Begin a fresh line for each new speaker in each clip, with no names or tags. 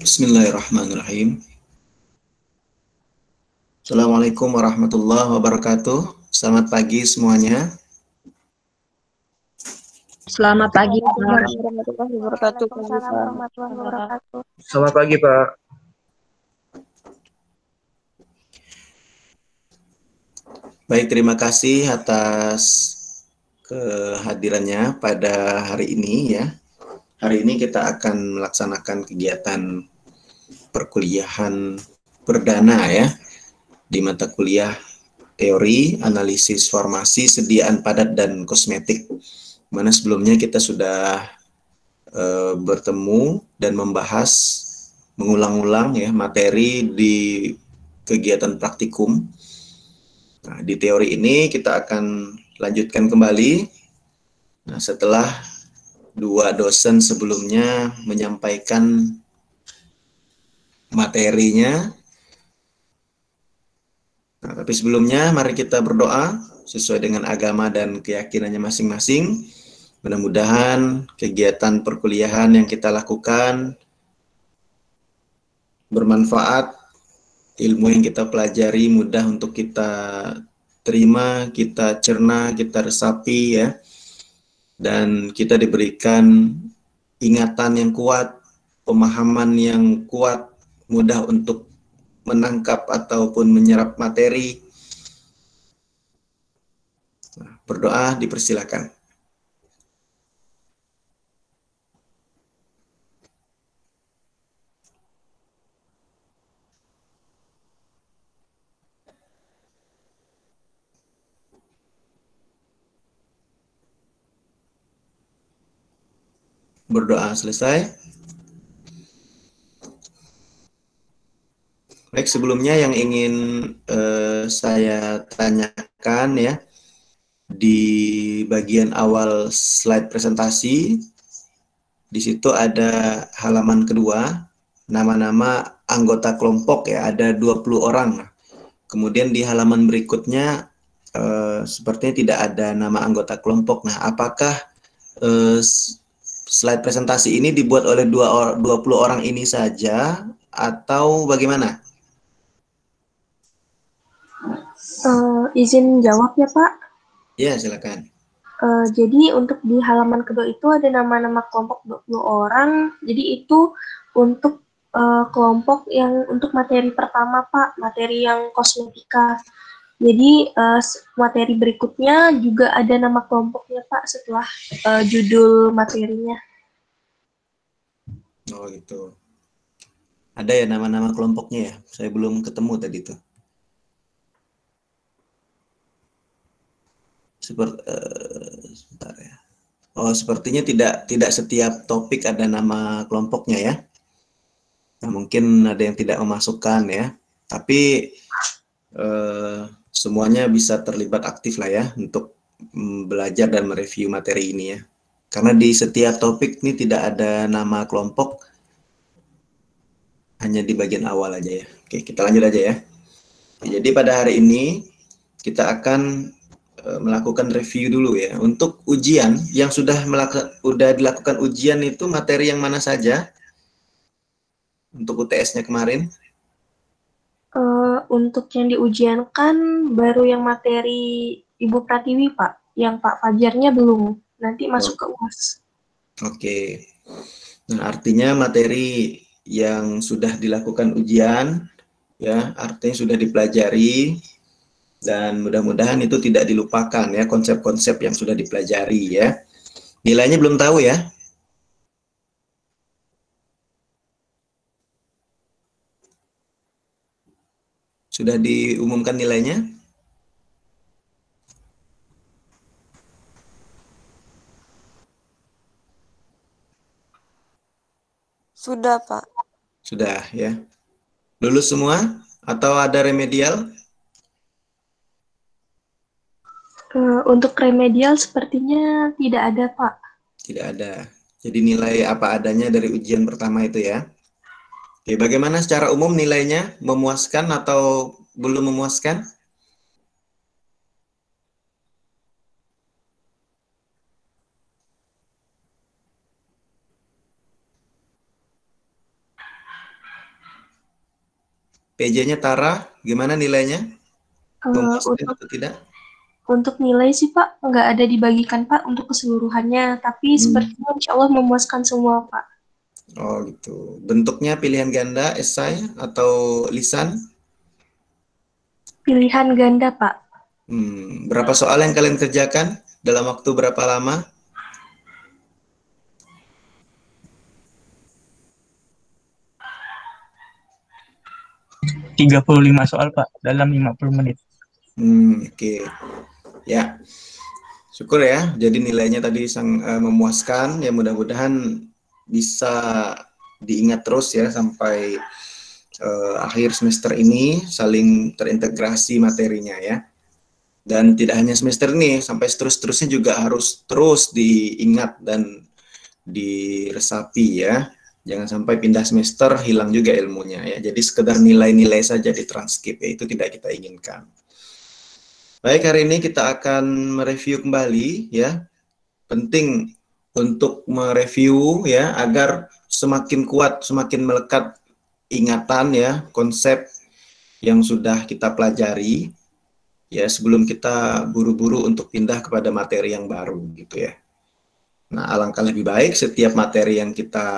Bismillahirrahmanirrahim. Assalamualaikum warahmatullahi wabarakatuh. Selamat pagi semuanya.
Selamat pagi, Pak.
Warahmatullahi wabarakatuh.
Waalaikumsalam warahmatullahi wabarakatuh.
Selamat pagi, Pak.
Baik, terima kasih atas kehadirannya pada hari ini ya. Hari ini kita akan melaksanakan kegiatan perkuliahan perdana ya di mata kuliah teori, analisis formasi, sediaan padat dan kosmetik. Mana sebelumnya kita sudah bertemu dan membahas mengulang-ulang ya materi di kegiatan praktikum. Nah, di teori ini kita akan lanjutkan kembali. Nah, setelah dua dosen sebelumnya menyampaikan materinya. Nah, tapi sebelumnya mari kita berdoa sesuai dengan agama dan keyakinannya masing-masing. Mudah-mudahan kegiatan perkuliahan yang kita lakukan bermanfaat, ilmu yang kita pelajari mudah untuk kita terima, kita cerna, kita resapi ya. Dan kita diberikan ingatan yang kuat, pemahaman yang kuat, mudah untuk menangkap ataupun menyerap materi. Nah, berdoa dipersilakan. Berdoa selesai. Baik, sebelumnya yang ingin saya tanyakan ya, di bagian awal slide presentasi, di situ ada halaman kedua, nama-nama anggota kelompok ya, ada 20 orang. Kemudian di halaman berikutnya sepertinya tidak ada nama anggota kelompok. Nah, apakah slide presentasi ini dibuat oleh 20 orang ini saja atau bagaimana?
Izin jawab ya Pak.
Ya, silakan.
Jadi untuk di halaman kedua itu ada nama-nama kelompok 20 orang. Jadi itu untuk kelompok yang untuk materi pertama Pak, materi yang kosmetika. Jadi materi berikutnya juga ada nama kelompoknya Pak setelah judul materinya.
Oh gitu. Ada ya nama-nama kelompoknya ya? Saya belum ketemu tadi tuh. Sebentar ya. Oh, sepertinya tidak setiap topik ada nama kelompoknya ya. Nah, mungkin ada yang tidak memasukkan ya. Tapi semuanya bisa terlibat aktif lah ya untuk belajar dan mereview materi ini ya. Karena di setiap topik ini tidak ada nama kelompok, hanya di bagian awal aja ya. Oke, kita lanjut aja ya. Jadi pada hari ini kita akan melakukan review dulu ya. Untuk ujian yang sudah dilakukan ujian itu materi yang mana saja untuk UTS-nya kemarin?
Untuk yang diujiankan baru yang materi Ibu Pratiwi Pak, yang Pak Fajarnya belum. Nanti masuk ke UAS.
Oke. Nah, artinya materi yang sudah dilakukan ujian ya, artinya sudah dipelajari dan mudah-mudahan itu tidak dilupakan ya konsep-konsep yang sudah dipelajari ya. Nilainya belum tahu ya. Sudah diumumkan nilainya?
Sudah, Pak.
Sudah ya. Lulus semua atau ada remedial?
Untuk remedial sepertinya tidak ada Pak.
Tidak ada. Jadi nilai apa adanya dari ujian pertama itu ya. Oke, bagaimana secara umum nilainya? Memuaskan atau belum memuaskan? PJ-nya Tara, gimana nilainya? Memuaskan
Untuk
atau tidak?
nilai sih Pak, nggak ada dibagikan Pak untuk keseluruhannya, tapi sepertinya insya Allah memuaskan semua Pak.
Oh gitu. Bentuknya pilihan ganda, esai atau lisan?
Pilihan ganda Pak.
Berapa soal yang kalian kerjakan? Dalam waktu berapa lama?
Hmm. 35 soal Pak, dalam 50 menit.
Oke. Ya, syukur ya. Jadi nilainya tadi memuaskan. Ya mudah-mudahan bisa diingat terus ya sampai akhir semester ini, saling terintegrasi materinya ya. Dan tidak hanya semester ini, sampai seterusnya juga harus terus diingat dan diresapi ya. Jangan sampai pindah semester hilang juga ilmunya ya. Jadi sekedar nilai-nilai saja di transkrip ya, itu tidak kita inginkan. Baik, hari ini kita akan mereview kembali ya. Penting untuk mereview ya agar semakin kuat, semakin melekat ingatan ya konsep yang sudah kita pelajari ya sebelum kita buru-buru untuk pindah kepada materi yang baru gitu ya. Nah, alangkah lebih baik setiap materi yang kita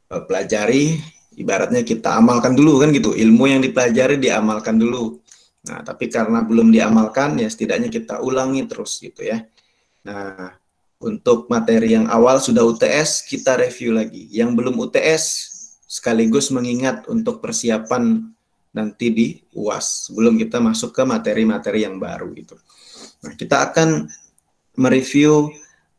pelajari ibaratnya kita amalkan dulu kan gitu. Ilmu yang dipelajari diamalkan dulu. Nah, tapi karena belum diamalkan ya setidaknya kita ulangi terus gitu ya. Nah, untuk materi yang awal sudah UTS kita review lagi. Yang belum UTS sekaligus mengingat untuk persiapan nanti di UAS sebelum kita masuk ke materi-materi yang baru gitu. Nah, kita akan mereview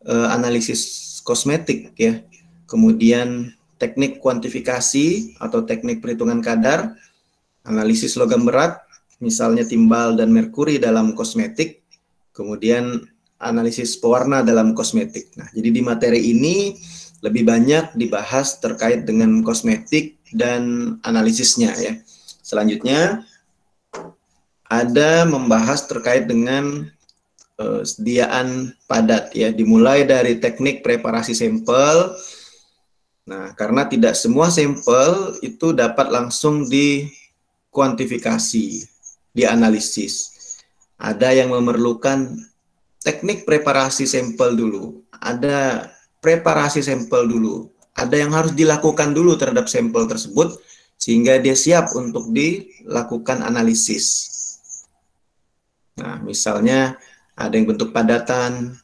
analisis kosmetik ya. Kemudian teknik kuantifikasi atau teknik perhitungan kadar, analisis logam berat, misalnya timbal dan merkuri dalam kosmetik, kemudian analisis pewarna dalam kosmetik. Nah, jadi di materi ini lebih banyak dibahas terkait dengan kosmetik dan analisisnya ya. Selanjutnya ada membahas terkait dengan sediaan padat ya, dimulai dari teknik preparasi sampel. Nah, karena tidak semua sampel itu dapat langsung dikuantifikasi, dianalisis. Ada yang memerlukan teknik preparasi sampel dulu, ada preparasi sampel dulu, ada yang harus dilakukan dulu terhadap sampel tersebut sehingga dia siap untuk dilakukan analisis. Nah, misalnya ada yang bentuk padatan,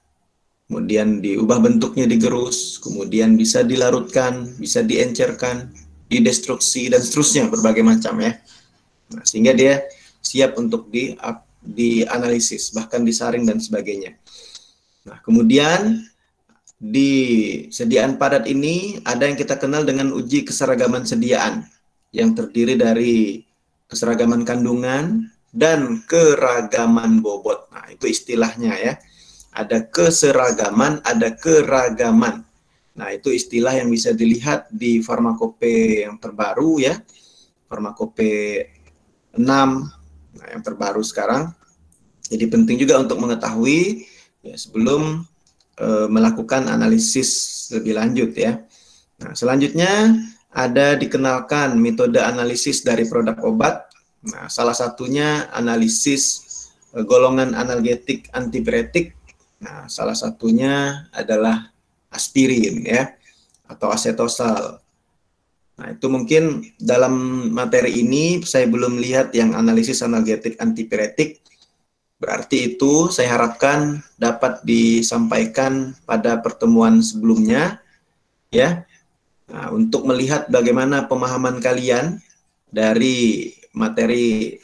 kemudian diubah bentuknya digerus, kemudian bisa dilarutkan, bisa diencerkan, didestruksi, dan seterusnya, berbagai macam ya. Nah, sehingga dia siap untuk dianalisis, bahkan disaring dan sebagainya. Nah, kemudian di sediaan padat ini ada yang kita kenal dengan uji keseragaman sediaan yang terdiri dari keseragaman kandungan dan keragaman bobot. Nah, itu istilahnya ya. Ada keseragaman, ada keragaman. Nah, itu istilah yang bisa dilihat di farmakope yang terbaru ya. Farmakope 6 nah, yang terbaru sekarang. Jadi penting juga untuk mengetahui ya, sebelum melakukan analisis lebih lanjut ya. Nah, selanjutnya ada dikenalkan metode analisis dari produk obat. Nah, salah satunya analisis golongan analgetik antipiretik. Nah, salah satunya adalah aspirin ya atau asetosal. Nah, itu mungkin dalam materi ini saya belum lihat yang analisis analgetik antipiretik. Berarti itu saya harapkan dapat disampaikan pada pertemuan sebelumnya ya. Nah, untuk melihat bagaimana pemahaman kalian dari materi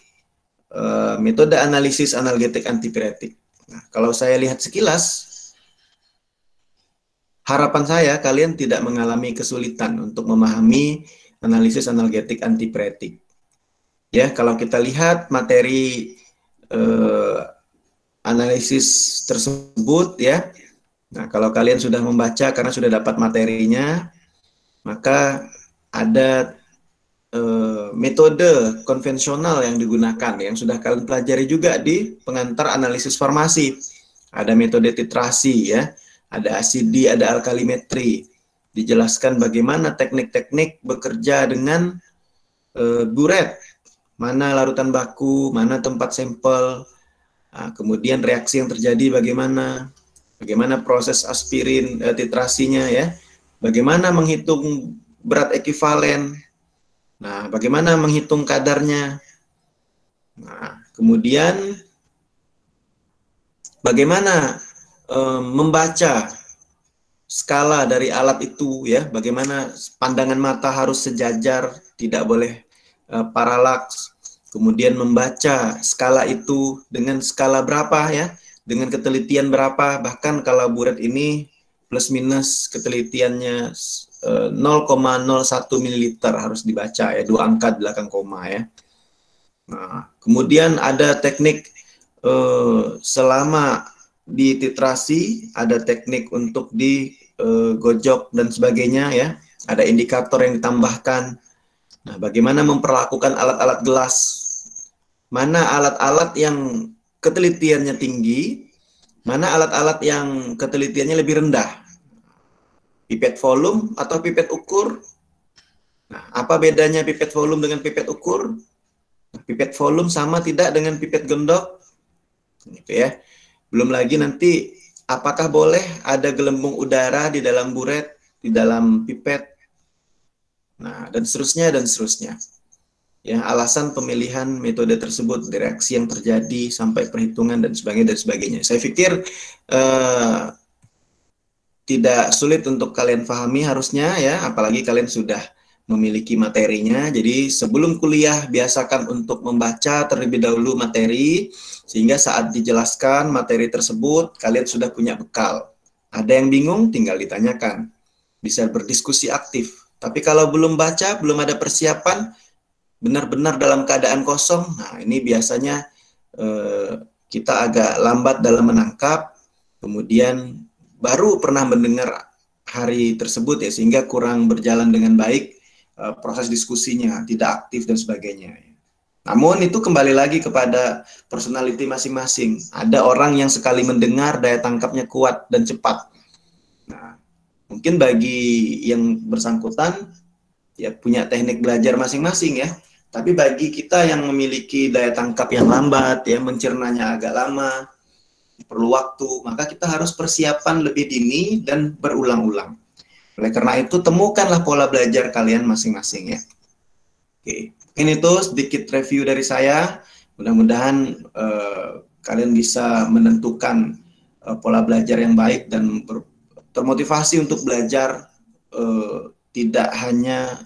metode analisis analgetik antipiretik. Nah, kalau saya lihat sekilas, harapan saya kalian tidak mengalami kesulitan untuk memahami analisis analgetik antipiretik. Ya, kalau kita lihat materi analisis tersebut ya. Nah, kalau kalian sudah membaca karena sudah dapat materinya, maka ada metode konvensional yang digunakan yang sudah kalian pelajari juga di pengantar analisis farmasi. Ada metode titrasi ya, ada asidi, ada alkalimetri. Dijelaskan bagaimana teknik-teknik bekerja dengan buret mana larutan baku, mana tempat sampel, kemudian reaksi yang terjadi bagaimana proses aspirin titrasinya ya, bagaimana menghitung berat ekivalen, nah bagaimana menghitung kadarnya, nah kemudian bagaimana membaca skala dari alat itu ya, bagaimana pandangan mata harus sejajar, tidak boleh paralaks, kemudian membaca skala itu dengan skala berapa ya, dengan ketelitian berapa, bahkan kalau buret ini plus minus ketelitiannya 0,01 ml harus dibaca ya, 2 angka di belakang koma ya. Nah, kemudian ada teknik selama di titrasi, ada teknik untuk di gojok dan sebagainya ya. Ada indikator yang ditambahkan. Nah, bagaimana memperlakukan alat-alat gelas? Mana alat-alat yang ketelitiannya tinggi, mana alat-alat yang ketelitiannya lebih rendah? Pipet volume atau pipet ukur? Nah, apa bedanya pipet volume dengan pipet ukur? Nah, pipet volume sama tidak dengan pipet gendok? Gitu ya. Belum lagi nanti apakah boleh ada gelembung udara di dalam buret, di dalam pipet? Nah, dan seterusnya dan seterusnya. Ya, alasan pemilihan metode tersebut, reaksi yang terjadi sampai perhitungan dan sebagainya dan sebagainya. Saya pikir tidak sulit untuk kalian pahami harusnya ya, apalagi kalian sudah memiliki materinya. Jadi sebelum kuliah biasakan untuk membaca terlebih dahulu materi, sehingga saat dijelaskan materi tersebut kalian sudah punya bekal. Ada yang bingung tinggal ditanyakan, bisa berdiskusi aktif. Tapi kalau belum baca, belum ada persiapan, benar-benar dalam keadaan kosong, nah ini biasanya kita agak lambat dalam menangkap, kemudian baru pernah mendengar hari tersebut ya, sehingga kurang berjalan dengan baik proses diskusinya, tidak aktif dan sebagainya. Namun itu kembali lagi kepada personality masing-masing. Ada orang yang sekali mendengar daya tangkapnya kuat dan cepat. Nah, mungkin bagi yang bersangkutan ya punya teknik belajar masing-masing ya. Tapi bagi kita yang memiliki daya tangkap yang lambat ya, mencernanya agak lama, perlu waktu, maka kita harus persiapan lebih dini dan berulang-ulang. Oleh karena itu, temukanlah pola belajar kalian masing-masing ya. Oke, ini tuh sedikit review dari saya. Mudah-mudahan kalian bisa menentukan pola belajar yang baik dan termotivasi untuk belajar tidak hanya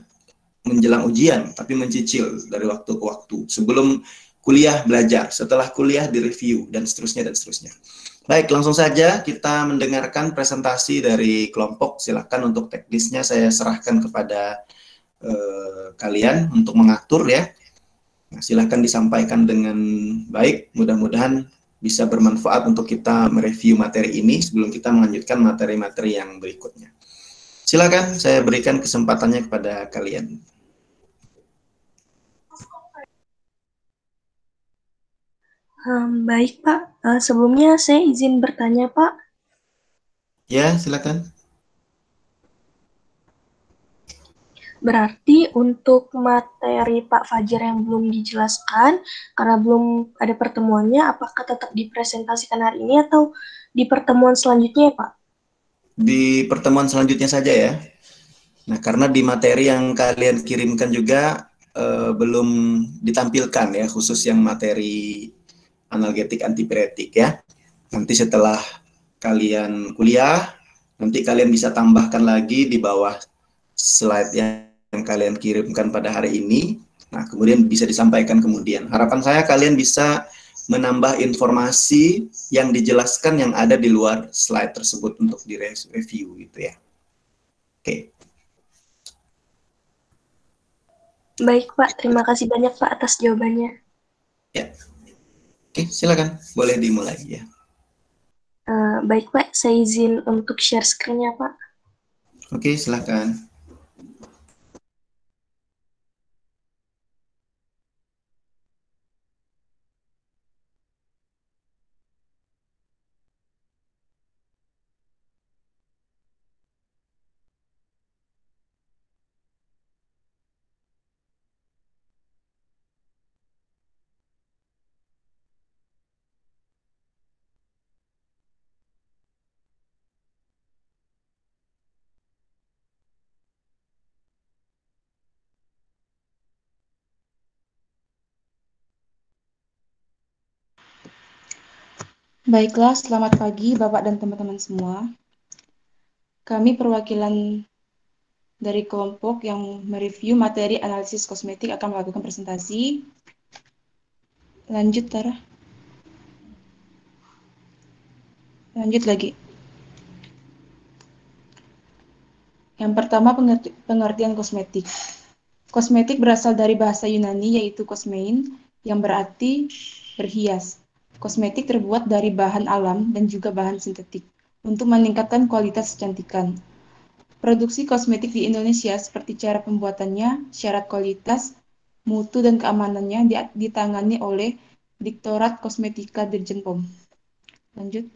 menjelang ujian, tapi mencicil dari waktu ke waktu. Sebelum kuliah belajar, setelah kuliah direview, dan seterusnya, dan seterusnya. Baik, langsung saja kita mendengarkan presentasi dari kelompok. Silakan untuk teknisnya saya serahkan kepada kalian untuk mengatur ya. Nah, silakan disampaikan dengan baik, mudah-mudahan bisa bermanfaat untuk kita mereview materi ini sebelum kita melanjutkan materi-materi yang berikutnya. Silakan saya berikan kesempatannya kepada kalian.
Baik, Pak. Sebelumnya saya izin bertanya, Pak.
Ya, silakan.
Berarti untuk materi Pak Fajar yang belum dijelaskan, karena belum ada pertemuannya, apakah tetap dipresentasikan hari ini atau di pertemuan selanjutnya, ya, Pak?
Di pertemuan selanjutnya saja ya. Nah, karena di materi yang kalian kirimkan juga belum ditampilkan ya, khusus yang materi analgetik antipiretik ya. Nanti setelah kalian kuliah, nanti kalian bisa tambahkan lagi di bawah slide yang kalian kirimkan pada hari ini. Nah, kemudian bisa disampaikan kemudian. Harapan saya kalian bisa menambah informasi yang dijelaskan yang ada di luar slide tersebut untuk direview gitu ya. Oke.
Baik, Pak. Terima kasih banyak, Pak, atas jawabannya.
Ya. Oke, silakan. Boleh dimulai ya.
Baik, Pak. Saya izin untuk share screen-nya, Pak.
Oke, silakan.
Baiklah, selamat pagi Bapak dan teman-teman semua. Kami perwakilan dari kelompok yang mereview materi analisis kosmetik akan melakukan presentasi. Lanjut, Tara. Lanjut lagi. Yang pertama, pengertian kosmetik. Kosmetik berasal dari bahasa Yunani yaitu kosmein, yang berarti berhias. Kosmetik terbuat dari bahan alam dan juga bahan sintetik untuk meningkatkan kualitas kecantikan. Produksi kosmetik di Indonesia seperti cara pembuatannya, syarat kualitas, mutu dan keamanannya ditangani oleh Direktorat Kosmetika Dirjen POM. Lanjut.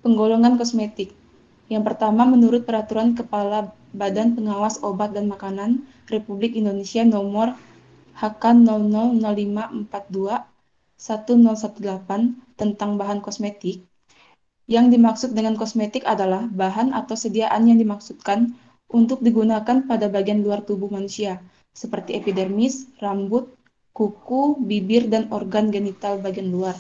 Penggolongan kosmetik. Yang pertama, menurut Peraturan Kepala Badan Pengawas Obat dan Makanan Republik Indonesia Nomor HK 000542/1018 tentang bahan kosmetik, yang dimaksud dengan kosmetik adalah bahan atau sediaan yang dimaksudkan untuk digunakan pada bagian luar tubuh manusia, seperti epidermis, rambut, kuku, bibir, dan organ genital bagian luar,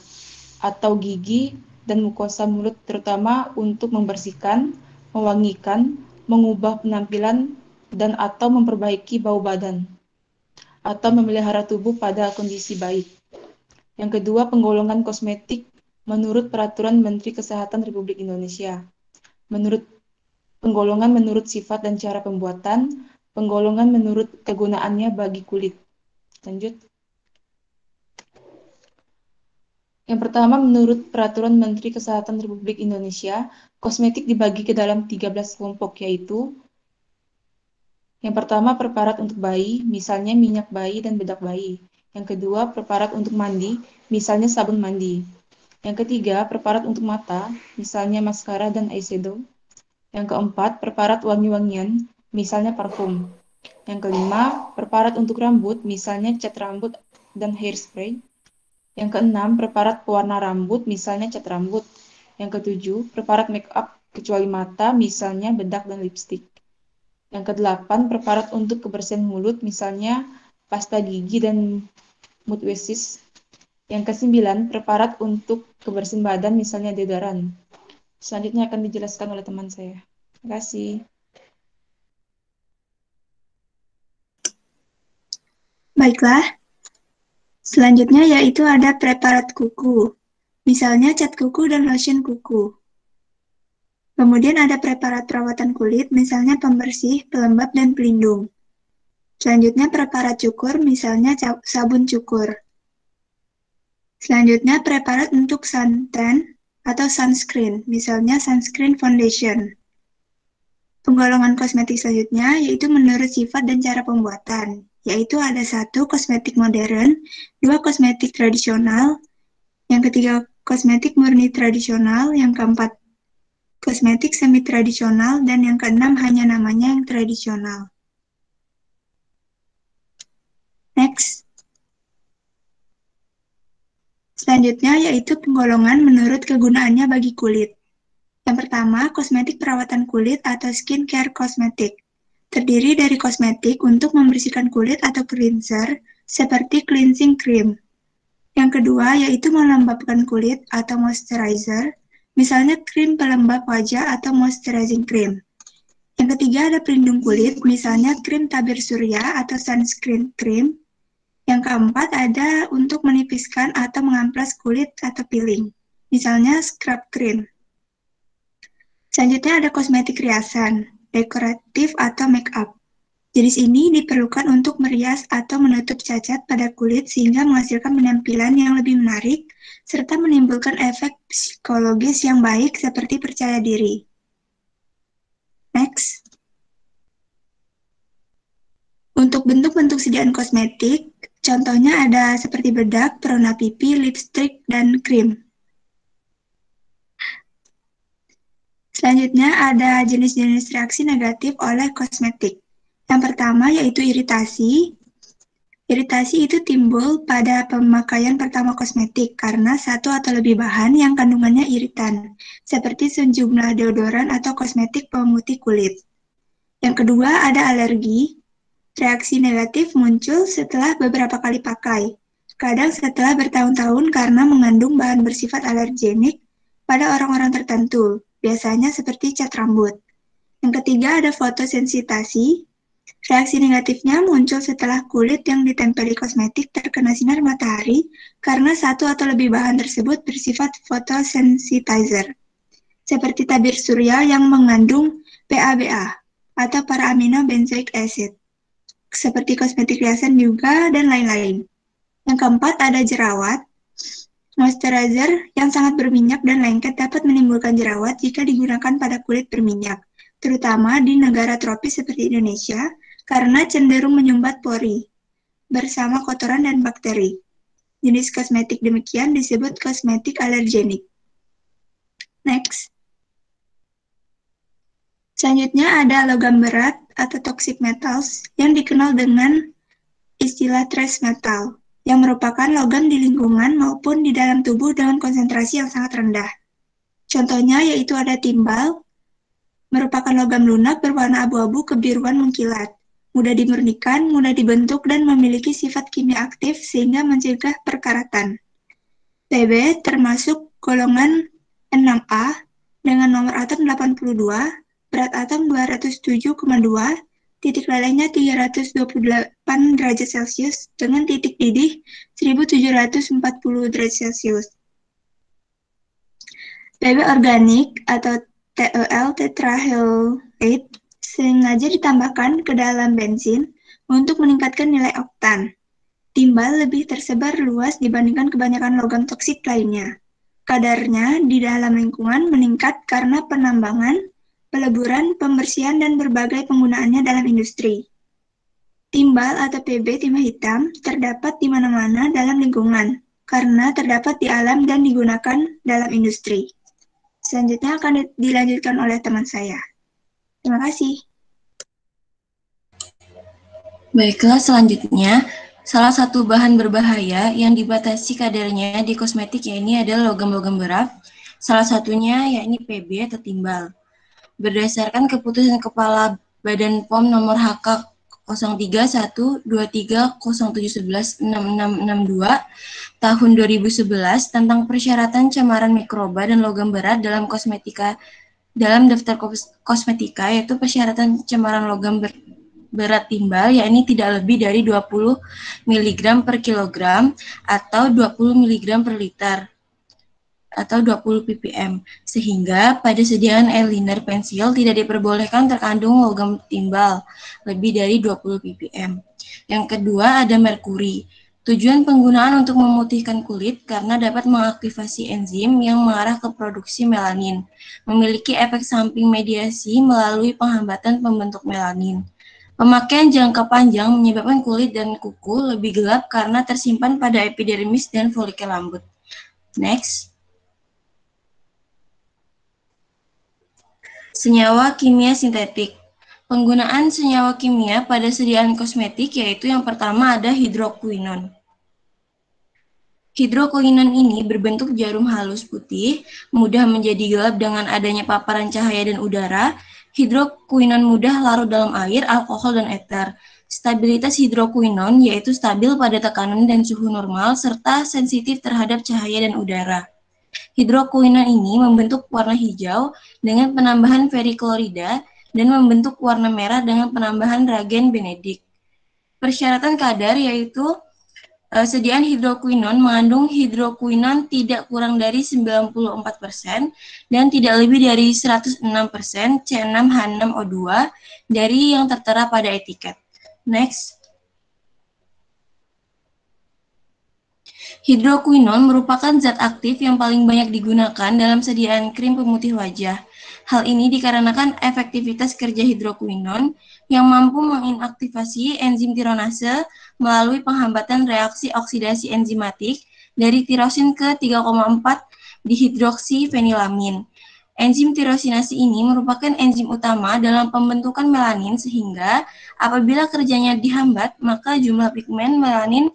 atau gigi dan mukosa mulut, terutama untuk membersihkan, mewangikan, mengubah penampilan, dan atau memperbaiki bau badan, atau memelihara tubuh pada kondisi baik. Yang kedua, penggolongan kosmetik menurut Peraturan Menteri Kesehatan Republik Indonesia. Penggolongan menurut sifat dan cara pembuatan, penggolongan menurut kegunaannya bagi kulit. Lanjut. Yang pertama, menurut Peraturan Menteri Kesehatan Republik Indonesia, kosmetik dibagi ke dalam 13 kelompok, yaitu yang pertama, preparat untuk bayi, misalnya minyak bayi dan bedak bayi. Yang kedua, preparat untuk mandi, misalnya sabun mandi. Yang ketiga, preparat untuk mata, misalnya maskara dan eyeshadow. Yang keempat, preparat wangi-wangian, misalnya parfum. Yang kelima, preparat untuk rambut, misalnya cat rambut dan hairspray. Yang keenam, preparat pewarna rambut, misalnya cat rambut. Yang ketujuh, preparat make up kecuali mata, misalnya bedak dan lipstik. Yang kedelapan, preparat untuk kebersihan mulut, misalnya pasta gigi dan mouthwashes. Yang kesembilan, preparat untuk kebersihan badan, misalnya deodoran. Selanjutnya akan dijelaskan oleh teman saya. Terima kasih.
Baiklah. Selanjutnya yaitu ada preparat kuku, misalnya cat kuku dan lotion kuku. Kemudian ada preparat perawatan kulit, misalnya pembersih, pelembab, dan pelindung. Selanjutnya preparat cukur, misalnya sabun cukur. Selanjutnya preparat untuk suntan atau sunscreen, misalnya sunscreen foundation. Penggolongan kosmetik selanjutnya yaitu menurut sifat dan cara pembuatan, yaitu ada 1, kosmetik modern, 2, kosmetik tradisional, yang ketiga, kosmetik murni tradisional, yang keempat, kosmetik semi-tradisional, dan yang keenam, hanya namanya yang tradisional. Next. Selanjutnya yaitu penggolongan menurut kegunaannya bagi kulit. Yang pertama, kosmetik perawatan kulit atau skincare kosmetik. Terdiri dari kosmetik untuk membersihkan kulit atau cleanser, seperti cleansing cream. Yang kedua, yaitu melembabkan kulit atau moisturizer, misalnya krim pelembab wajah atau moisturizing cream. Yang ketiga, ada pelindung kulit, misalnya krim tabir surya atau sunscreen cream. Yang keempat, ada untuk menipiskan atau mengamplas kulit atau peeling, misalnya scrub cream. Selanjutnya ada kosmetik riasan, dekoratif atau make up. Jenis ini diperlukan untuk merias atau menutup cacat pada kulit sehingga menghasilkan penampilan yang lebih menarik serta menimbulkan efek psikologis yang baik seperti percaya diri. Next. Untuk bentuk-bentuk sediaan kosmetik, contohnya ada seperti bedak, perona pipi, lipstik, dan krim. Selanjutnya ada jenis-jenis reaksi negatif oleh kosmetik. Yang pertama yaitu iritasi. Iritasi itu timbul pada pemakaian pertama kosmetik karena 1 atau lebih bahan yang kandungannya iritan, seperti sejumlah deodoran atau kosmetik pemutih kulit. Yang kedua ada alergi. Reaksi negatif muncul setelah beberapa kali pakai. kadang setelah bertahun-tahun karena mengandung bahan bersifat alergenik pada orang-orang tertentu, biasanya seperti cat rambut. Yang ketiga ada fotosensitasi. Reaksi negatifnya muncul setelah kulit yang ditempeli kosmetik terkena sinar matahari karena satu atau lebih bahan tersebut bersifat photosensitizer, seperti tabir surya yang mengandung PABA atau para-amino benzoic acid, seperti kosmetik riasan juga, dan lain-lain. Yang keempat ada jerawat. Moisturizer yang sangat berminyak dan lengket dapat menimbulkan jerawat jika digunakan pada kulit berminyak, terutama di negara tropis seperti Indonesia, karena cenderung menyumbat pori bersama kotoran dan bakteri. Jenis kosmetik demikian disebut kosmetik alergenik. Next. Selanjutnya ada logam berat atau toxic metals yang dikenal dengan istilah trace metal, yang merupakan logam di lingkungan maupun di dalam tubuh dengan konsentrasi yang sangat rendah. Contohnya yaitu ada timbal, merupakan logam lunak berwarna abu-abu kebiruan mengkilat, mudah dimurnikan, mudah dibentuk, dan memiliki sifat kimia aktif sehingga mencegah perkaratan. Tb termasuk golongan 6A dengan nomor atom 82, berat atom 207,2, titik lelehnya 328 derajat Celcius dengan titik didih 1740 derajat Celcius. TB organik atau TEL tetrahalate sengaja ditambahkan ke dalam bensin untuk meningkatkan nilai oktan. Timbal lebih tersebar luas dibandingkan kebanyakan logam toksik lainnya. Kadarnya di dalam lingkungan meningkat karena penambangan, peleburan, pembersihan, dan berbagai penggunaannya dalam industri. Timbal atau PB timah hitam terdapat di mana-mana dalam lingkungan karena terdapat di alam dan digunakan dalam industri. Selanjutnya akan dilanjutkan oleh teman saya. Terima kasih.
Baiklah, selanjutnya, salah satu bahan berbahaya yang dibatasi kadarnya di kosmetik yakni adalah logam-logam berat, salah satunya yakni PB atau timbal. Berdasarkan keputusan Kepala Badan POM nomor HK 03.123.07.11.6662 tahun 2011 tentang persyaratan cemaran mikroba dan logam berat dalam kosmetika dalam daftar kosmetika, yaitu persyaratan cemaran logam berat timbal yakni tidak lebih dari 20 mg per kilogram atau 20 mg per liter atau 20 ppm, sehingga pada sediaan eyeliner pensil tidak diperbolehkan terkandung logam timbal lebih dari 20 ppm. Yang kedua ada merkuri. Tujuan penggunaan untuk memutihkan kulit karena dapat mengaktifasi enzim yang mengarah ke produksi melanin, memiliki efek samping mediasi melalui penghambatan pembentuk melanin. Pemakaian jangka panjang menyebabkan kulit dan kuku lebih gelap karena tersimpan pada epidermis dan folikel rambut. Next. Senyawa kimia sintetik. Penggunaan senyawa kimia pada sediaan kosmetik yaitu yang pertama ada hidrokuinon. Hidrokuinon ini berbentuk jarum halus putih, mudah menjadi gelap dengan adanya paparan cahaya dan udara. Hidrokuinon mudah larut dalam air, alkohol, dan ether. Stabilitas hidrokuinon yaitu stabil pada tekanan dan suhu normal serta sensitif terhadap cahaya dan udara. Hidrokuinon ini membentuk warna hijau dengan penambahan feriklorida dan membentuk warna merah dengan penambahan reagen benedik. Persyaratan kadar yaitu sediaan hidrokuinon mengandung hidrokuinon tidak kurang dari 94% dan tidak lebih dari 106% C6H6O2 dari yang tertera pada etiket. Next. Hidrokuinon merupakan zat aktif yang paling banyak digunakan dalam sediaan krim pemutih wajah. Hal ini dikarenakan efektivitas kerja hidrokuinon yang mampu menginaktivasi enzim tironase melalui penghambatan reaksi oksidasi enzimatik dari tirosin ke 3,4 dihidroksifenilamin. Enzim tirosinase ini merupakan enzim utama dalam pembentukan melanin sehingga apabila kerjanya dihambat, maka jumlah pigmen melanin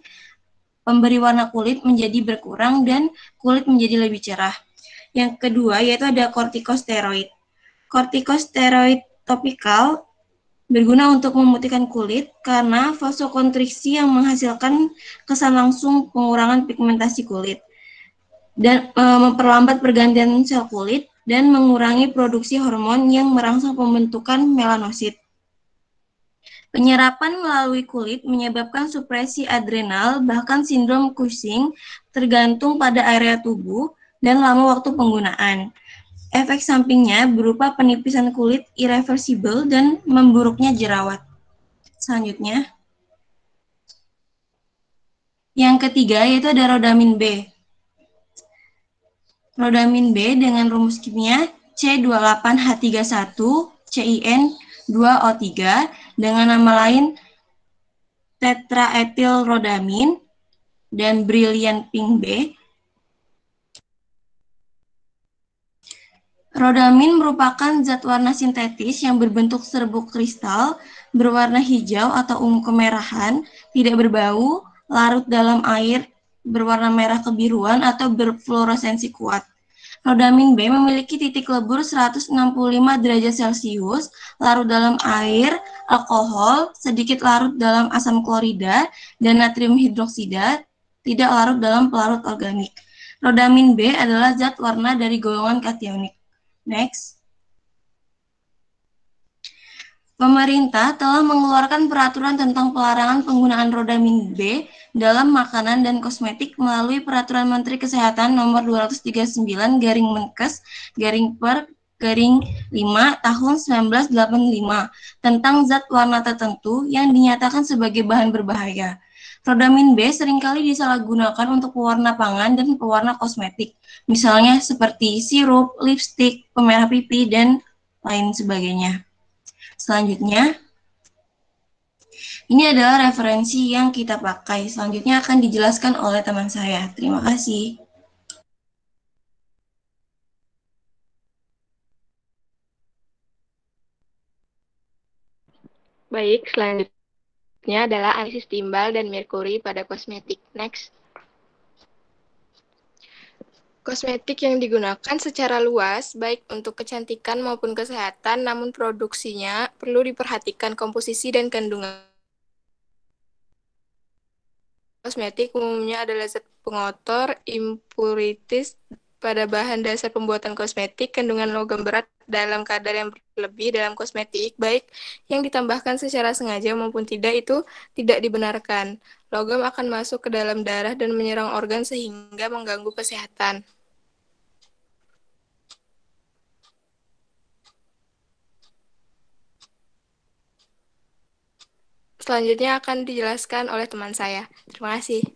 pemberi warna kulit menjadi berkurang dan kulit menjadi lebih cerah. Yang kedua yaitu ada kortikosteroid. Kortikosteroid topikal Berguna untuk memutihkan kulit karena vasokonstriksi yang menghasilkan kesan langsung pengurangan pigmentasi kulit dan memperlambat pergantian sel kulit dan mengurangi produksi hormon yang merangsang pembentukan melanosit. Penyerapan melalui kulit menyebabkan supresi adrenal bahkan sindrom Cushing tergantung pada area tubuh dan lama waktu penggunaan. Efek sampingnya berupa penipisan kulit irreversibel dan memburuknya jerawat. Selanjutnya, yang ketiga yaitu ada rodamin B. Rodamin B dengan rumus kimia C28H31 CIN2O3 dengan nama lain tetraethylrodamin dan brilliant pink B. Rodamin merupakan zat warna sintetis yang berbentuk serbuk kristal, berwarna hijau atau ungu kemerahan, tidak berbau, larut dalam air, berwarna merah kebiruan atau berfluoresensi kuat. Rodamin B memiliki titik lebur 165 derajat Celcius, larut dalam air, alkohol, sedikit larut dalam asam klorida, dan natrium hidroksida, tidak larut dalam pelarut organik. Rodamin B adalah zat warna dari golongan kationik. Next. Pemerintah telah mengeluarkan peraturan tentang pelarangan penggunaan rodamin B dalam makanan dan kosmetik melalui Peraturan Menteri Kesehatan Nomor 239/per/5 Tahun 1985 tentang zat warna tertentu yang dinyatakan sebagai bahan berbahaya. Rodamin B seringkali disalahgunakan untuk pewarna pangan dan pewarna kosmetik, misalnya seperti sirup, lipstik, pemerah pipi, dan lain sebagainya. Selanjutnya, ini adalah referensi yang kita pakai. Selanjutnya akan dijelaskan oleh teman saya. Terima kasih.
Baik, selanjutnya adalah analisis timbal dan merkuri pada kosmetik. Next. Kosmetik yang digunakan secara luas, baik untuk kecantikan maupun kesehatan, namun produksinya perlu diperhatikan komposisi dan kandungan. Kosmetik umumnya adalah zat pengotor, impurities pada bahan dasar pembuatan kosmetik, kandungan logam berat dalam kadar yang berlebih dalam kosmetik, baik yang ditambahkan secara sengaja maupun tidak, itu tidak dibenarkan. Logam akan masuk ke dalam darah dan menyerang organ sehingga mengganggu kesehatan. Selanjutnya akan dijelaskan oleh teman saya. Terima kasih.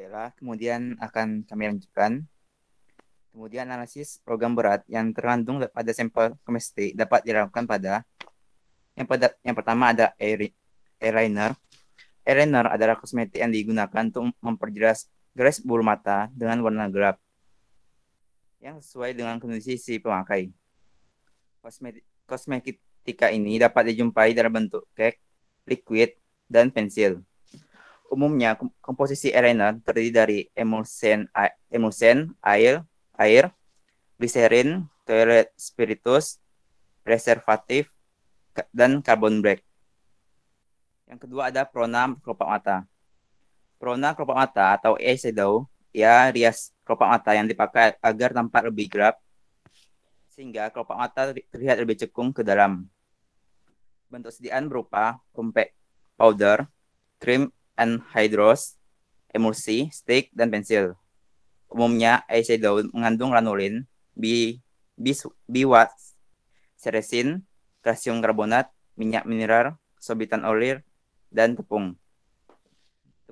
Baiklah, kemudian akan kami lanjutkan. Kemudian analisis logam berat yang terkandung pada sampel kosmetik dapat dilakukan pada yang pertama ada eyeliner. Eyeliner adalah kosmetik yang digunakan untuk memperjelas garis bulu mata dengan warna gelap yang sesuai dengan kondisi si pemakai. Kosmetika ini dapat dijumpai dalam bentuk cake, liquid, dan pensil. Umumnya, komposisi eyeliner terdiri dari emulsen, air, gliserin, toilet spiritus, preservatif, dan carbon black. Yang kedua ada prona kelopak mata. Prona kelopak mata atau eyeshadow, ya rias kelopak mata yang dipakai agar tampak lebih gelap, sehingga kelopak mata terlihat lebih cekung ke dalam. Bentuk sediaan berupa compact powder, krim anhydrous, emulsi, stick, dan pensil. Umumnya, eyeshadow mengandung lanolin, biwas, seresin, kalsium karbonat, minyak mineral, sorbitan olir, dan tepung.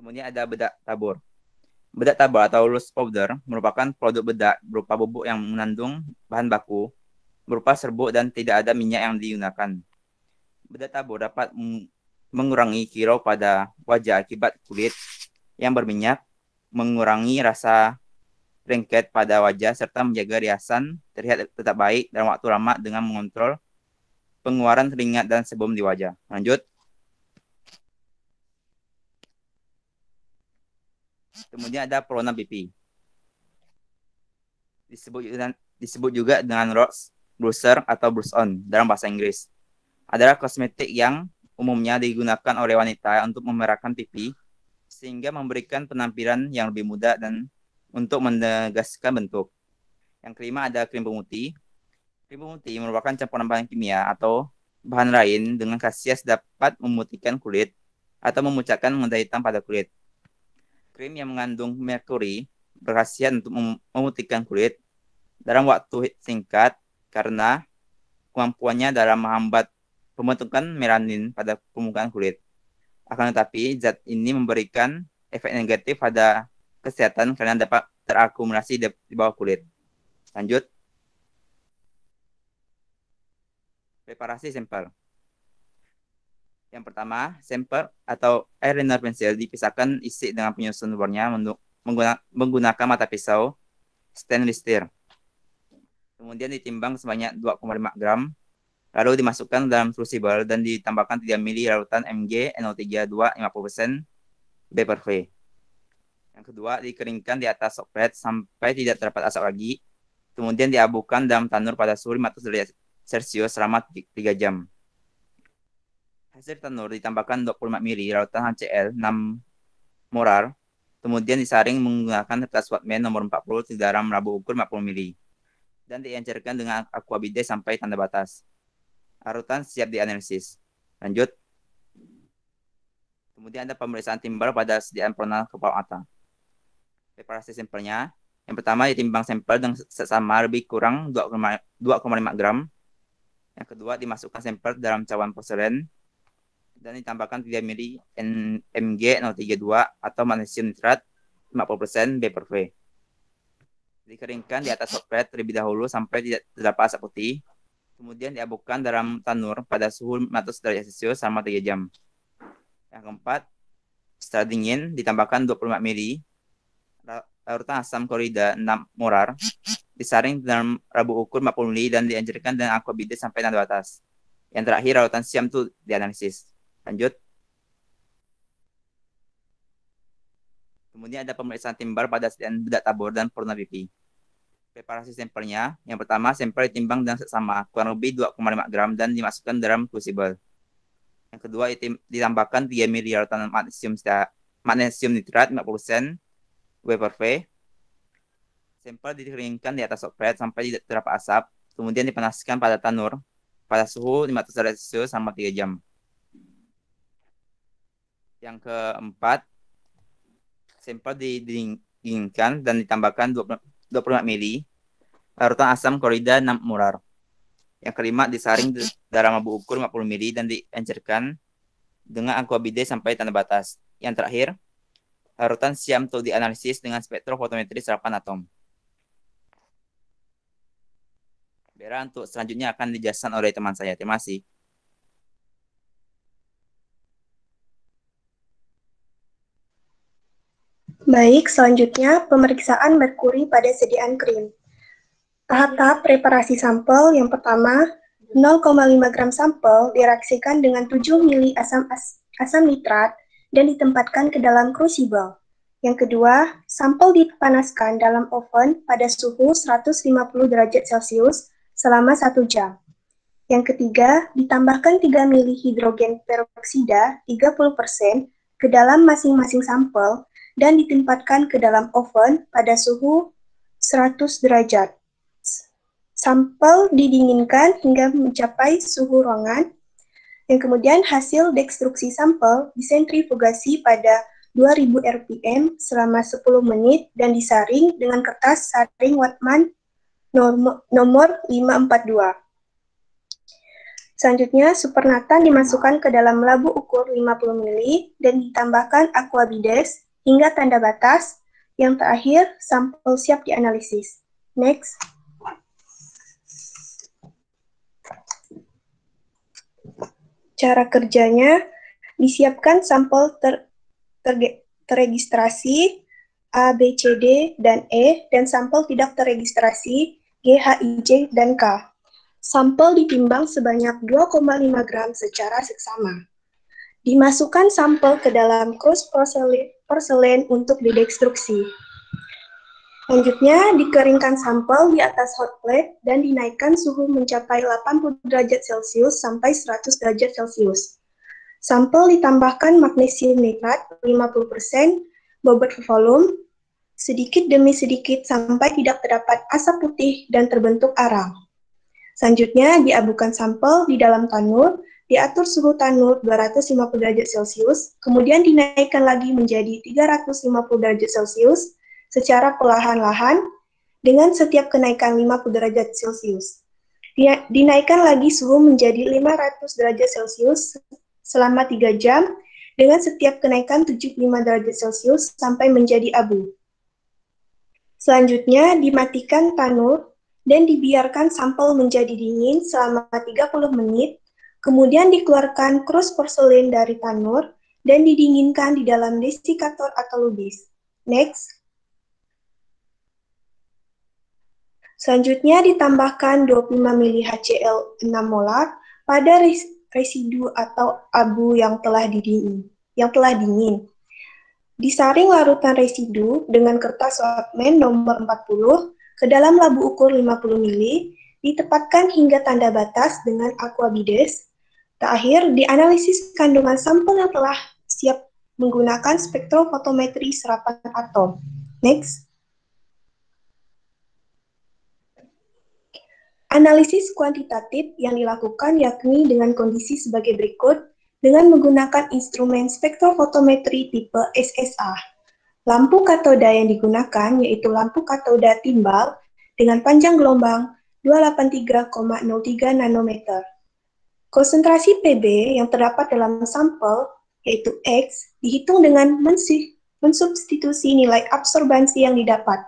Kemudian ada bedak tabur. Bedak tabur atau loose powder merupakan produk bedak berupa bubuk yang mengandung bahan baku berupa serbuk dan tidak ada minyak yang digunakan. Bedak tabur dapat mengurangi kirau pada wajah akibat kulit yang berminyak, mengurangi rasa lengket pada wajah, serta menjaga riasan terlihat tetap baik dalam waktu lama dengan mengontrol pengeluaran keringat dan sebum di wajah. Lanjut. Kemudian ada prona pipi. Disebut juga dengan rose, blusher, atau blush on dalam bahasa Inggris. Adalah kosmetik yang umumnya digunakan oleh wanita untuk memerahkan pipi sehingga memberikan penampilan yang lebih muda dan untuk menegaskan bentuk. Yang kelima ada krim pemutih. Krim pemutih merupakan campuran bahan kimia atau bahan lain dengan khasiat dapat memutihkan kulit atau memucatkan noda hitam pada kulit. Krim yang mengandung merkuri berkhasiat untuk memutihkan kulit dalam waktu singkat karena kemampuannya dalam menghambat pembentukan melanin pada permukaan kulit. Akan tetapi, zat ini memberikan efek negatif pada kesehatan karena dapat terakumulasi di bawah kulit. Lanjut. Preparasi sampel. Yang pertama, sampel atau eyeliner pensil dipisahkan isi dengan penyusun warnanya menggunakan mata pisau stainless steel. Kemudian ditimbang sebanyak 2,5 gram. Lalu dimasukkan dalam crucible dan ditambahkan 3 ml larutan Mg NO3 2 50% B/V. Yang kedua, dikeringkan di atas sokplet sampai tidak terdapat asap lagi. Kemudian diabukan dalam tanur pada suhu 500 derajat Celcius selama 3 jam. Hasil tanur ditambahkan 25 ml larutan HCl 6 molar. Kemudian disaring menggunakan kertas Wattman nomor 40 di dalam labu ukur 50 ml. Dan diencerkan dengan aqua bidet sampai tanda batas. Larutan siap dianalisis. Lanjut. Kemudian ada pemeriksaan timbal pada sediaan prona kelopak mata. Preparasi sampelnya. Yang pertama ditimbang sampel dengan sesama lebih kurang 2,5 gram. Yang kedua dimasukkan sampel dalam cawan porselen dan ditambahkan 3 ml Mg032 atau magnesium nitrat 50% B/V. Dikeringkan di atas sokplet terlebih dahulu sampai tidak terdapat asap putih. Kemudian diabukan dalam tanur pada suhu 500 derajat Celcius selama 3 jam. Yang keempat, setelah dingin ditambahkan 25 ml larutan asam klorida 6 molar, disaring dalam labu ukur 40 ml dan dianjurkan dengan aqua bidet sampai tanda batas. Yang terakhir, larutan siam itu dianalisis. Lanjut. Kemudian ada pemeriksaan timbal pada sediaan bedak tabur dan prona pipi. Preparasi sampelnya, yang pertama sampel ditimbang dengan seksama kurang lebih 2,5 gram dan dimasukkan dalam crucible. Yang kedua ditambahkan 3 ml larutan magnesium nitrat 50% W/V. Sampel dikeringkan di atas sokplet sampai tidak terdapat asap, kemudian dipanaskan pada tanur pada suhu 500 derajat Celcius selama 3 jam. Yang keempat, sampel didinginkan dan ditambahkan 25 ml larutan asam klorida 6 molar. Yang kelima, disaring dalam labu ukur 50 ml dan diencerkan dengan aqua bidet sampai tanda batas. Yang terakhir, larutan siam untuk dianalisis dengan spektrofotometri serapan atom. Bera untuk selanjutnya akan dijelaskan oleh teman saya. Terima kasih.
Baik, selanjutnya pemeriksaan merkuri pada sediaan krim. Tahap preparasi sampel yang pertama, 0,5 gram sampel direaksikan dengan 7 mili asam nitrat dan ditempatkan ke dalam crucible. Yang kedua, sampel dipanaskan dalam oven pada suhu 150 derajat Celcius selama 1 jam. Yang ketiga, ditambahkan 3 mili hidrogen peroksida 30% ke dalam masing-masing sampel dan ditempatkan ke dalam oven pada suhu 100 derajat. Sampel didinginkan hingga mencapai suhu ruangan, yang kemudian hasil dekstruksi sampel disentrifugasi pada 2000 rpm selama 10 menit dan disaring dengan kertas saring Wattmann nomor 542. Selanjutnya, supernatan dimasukkan ke dalam labu ukur 50 ml dan ditambahkan aquabides hingga tanda batas. Yang terakhir, sampel siap dianalisis. Next. Cara kerjanya, disiapkan sampel terregistrasi A, B, C, D, dan E, dan sampel tidak terregistrasi G, H, I, J, dan K. Sampel ditimbang sebanyak 2,5 gram secara seksama. Dimasukkan sampel ke dalam krus porselen untuk didekstruksi. Selanjutnya, dikeringkan sampel di atas hot plate dan dinaikkan suhu mencapai 80 derajat Celcius sampai 100 derajat Celcius. Sampel ditambahkan magnesium nitrat 50%, bobot volume, sedikit demi sedikit sampai tidak terdapat asap putih dan terbentuk arang. Selanjutnya, diabukan sampel di dalam tanur, diatur suhu tanur 250 derajat Celcius, kemudian dinaikkan lagi menjadi 350 derajat Celcius secara perlahan-lahan dengan setiap kenaikan 50 derajat Celcius. Dinaikkan lagi suhu menjadi 500 derajat Celcius selama 3 jam dengan setiap kenaikan 75 derajat Celcius sampai menjadi abu. Selanjutnya, dimatikan tanur dan dibiarkan sampel menjadi dingin selama 30 menit, kemudian dikeluarkan krus porselen dari tanur dan didinginkan di dalam desikator atau lubis. Next. Selanjutnya ditambahkan 25 ml HCl 6 molar pada residu atau abu yang telah dingin. Disaring larutan residu dengan kertas Wattmann nomor 40 ke dalam labu ukur 50 ml, ditempatkan hingga tanda batas dengan aquabides. Terakhir, dianalisis kandungan sampel yang telah siap menggunakan spektrofotometri serapan atom. Next. Analisis kuantitatif yang dilakukan yakni dengan kondisi sebagai berikut dengan menggunakan instrumen spektrofotometri tipe SSA. Lampu katoda yang digunakan yaitu lampu katoda timbal dengan panjang gelombang 283,03 nanometer. Konsentrasi Pb yang terdapat dalam sampel yaitu X dihitung dengan mensubstitusi nilai absorbansi yang didapat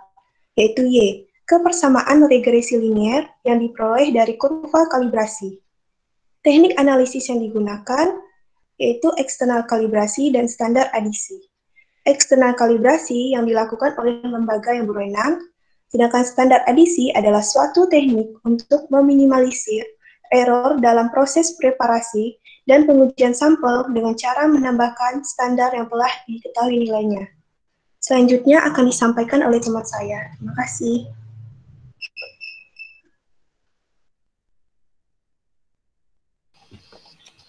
yaitu Y ke persamaan regresi linier yang diperoleh dari kurva kalibrasi. Teknik analisis yang digunakan yaitu eksternal kalibrasi dan standar adisi. Eksternal kalibrasi yang dilakukan oleh lembaga yang berwenang, sedangkan standar adisi adalah suatu teknik untuk meminimalisir error dalam proses preparasi dan pengujian sampel dengan cara menambahkan standar yang telah diketahui nilainya. Selanjutnya akan disampaikan oleh teman saya. Terima kasih.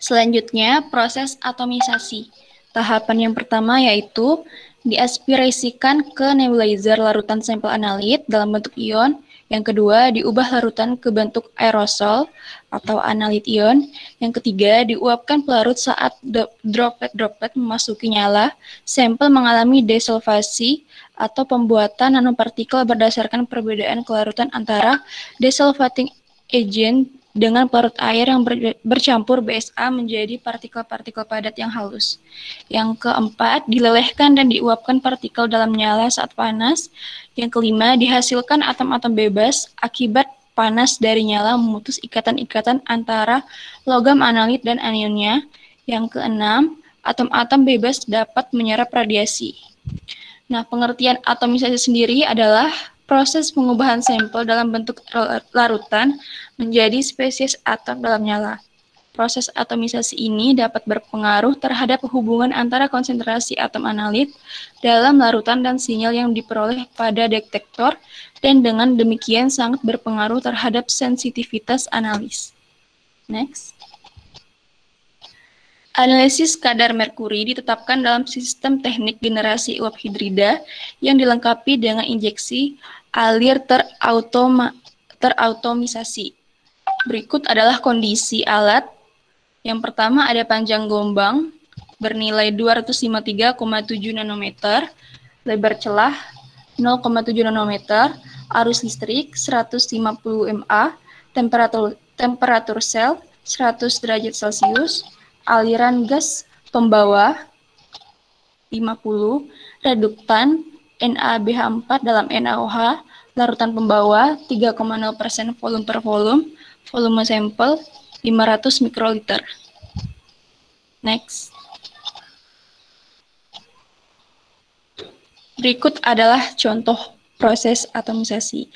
Selanjutnya, proses atomisasi. Tahapan yang pertama yaitu diaspirasikan ke nebulizer larutan sampel analit dalam bentuk ion. Yang kedua, diubah larutan ke bentuk aerosol atau analit ion. Yang ketiga, diuapkan pelarut saat droplet-droplet memasuki nyala. Sampel mengalami desolvasi atau pembuatan nanopartikel berdasarkan perbedaan kelarutan antara desolvating agent dengan pelarut air yang bercampur BSA menjadi partikel-partikel padat yang halus. Yang keempat, dilelehkan dan diuapkan partikel dalam nyala saat panas. Yang kelima, dihasilkan atom-atom bebas akibat panas dari nyala memutus ikatan-ikatan antara logam analit dan anionnya. Yang keenam, atom-atom bebas dapat menyerap radiasi. Nah, pengertian atomisasi sendiri adalah proses pengubahan sampel dalam bentuk larutan menjadi spesies atom dalam nyala. Proses atomisasi ini dapat berpengaruh terhadap hubungan antara konsentrasi atom analit dalam larutan dan sinyal yang diperoleh pada detektor, dan dengan demikian sangat berpengaruh terhadap sensitivitas analis. Next. Analisis kadar merkuri ditetapkan dalam sistem teknik generasi uap hidrida yang dilengkapi dengan injeksi alir terautomisasi. Berikut adalah kondisi alat. Yang pertama ada panjang gelombang bernilai 253,7 nanometer, lebar celah 0,7 nanometer, arus listrik 150 mA, temperatur sel 100 derajat Celcius, aliran gas pembawa 50, reduktan NaBH4 dalam NaOH, larutan pembawa 3,0% volume per volume sampel 500 mikroliter. Next. Berikut adalah contoh proses atomisasi.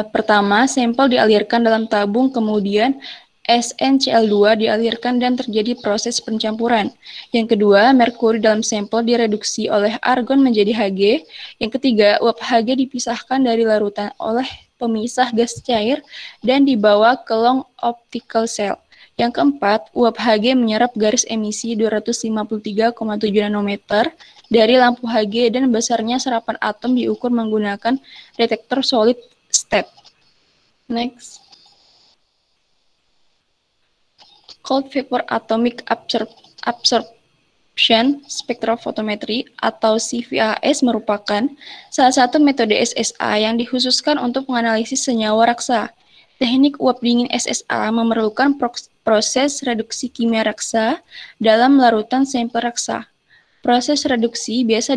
Pertama, sampel dialirkan dalam tabung, kemudian SnCl2 dialirkan dan terjadi proses pencampuran. Yang kedua, merkuri dalam sampel direduksi oleh argon menjadi Hg. Yang ketiga, uap Hg dipisahkan dari larutan oleh pemisah gas cair dan dibawa ke long optical cell. Yang keempat, uap Hg menyerap garis emisi 253,7 nanometer dari lampu Hg dan besarnya serapan atom diukur menggunakan detektor solid state. Next. Cold Vapor Atomic Absorption Spectrophotometry atau CVAS merupakan salah satu metode SSA yang dikhususkan untuk menganalisis senyawa raksa. Teknik uap dingin SSA memerlukan proses reduksi kimia raksa dalam larutan sampel raksa. Proses reduksi biasa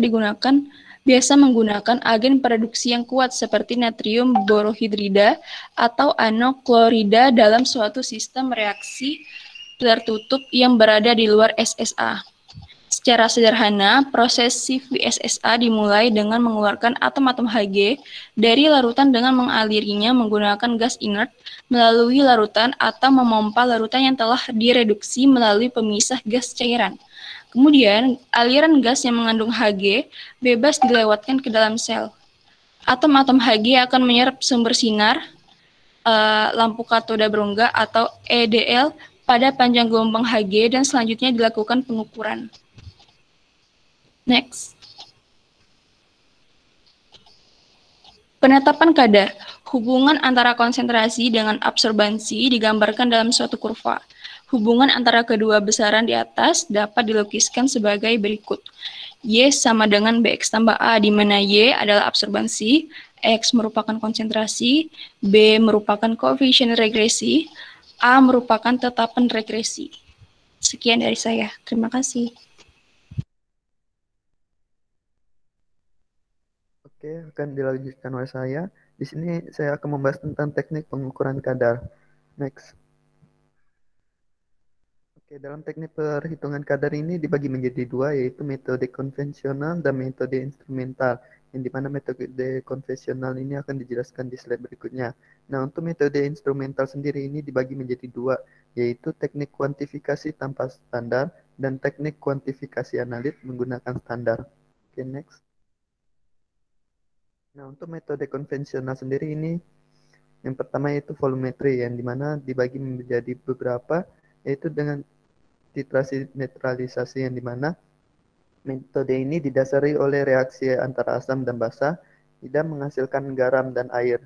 menggunakan agen pereduksi yang kuat seperti natrium borohidrida atau anoklorida dalam suatu sistem reaksi tertutup yang berada di luar SSA. Secara sederhana, proses CVSSA dimulai dengan mengeluarkan atom-atom Hg dari larutan dengan mengalirinya menggunakan gas inert melalui larutan atau memompa larutan yang telah direduksi melalui pemisah gas cairan. Kemudian, aliran gas yang mengandung Hg bebas dilewatkan ke dalam sel. Atom-atom Hg akan menyerap sumber sinar, lampu katoda berongga atau EDL pada panjang gelombang Hg dan selanjutnya dilakukan pengukuran. Next. Penetapan kadar. Hubungan antara konsentrasi dengan absorbansi digambarkan dalam suatu kurva. Hubungan antara kedua besaran di atas dapat dilukiskan sebagai berikut. Y sama dengan Bx tambah A, di mana Y adalah absorbansi, X merupakan konsentrasi, B merupakan koefisien regresi, A merupakan tetapan regresi. Sekian dari saya. Terima kasih.
Oke, akan dilanjutkan oleh saya. Di sini saya akan membahas tentang teknik pengukuran kadar. Next. Oke, dalam teknik perhitungan kadar ini dibagi menjadi dua, yaitu metode konvensional dan metode instrumental. Yang dimana metode konvensional ini akan dijelaskan di slide berikutnya. Nah, untuk metode instrumental sendiri ini dibagi menjadi dua, yaitu teknik kuantifikasi tanpa standar dan teknik kuantifikasi analit menggunakan standar. Oke, next. Nah, untuk metode konvensional sendiri ini, yang pertama yaitu volumetri, yang dimana dibagi menjadi beberapa, yaitu dengan titrasi netralisasi, yang dimana metode ini didasari oleh reaksi antara asam dan basa, tidak menghasilkan garam dan air.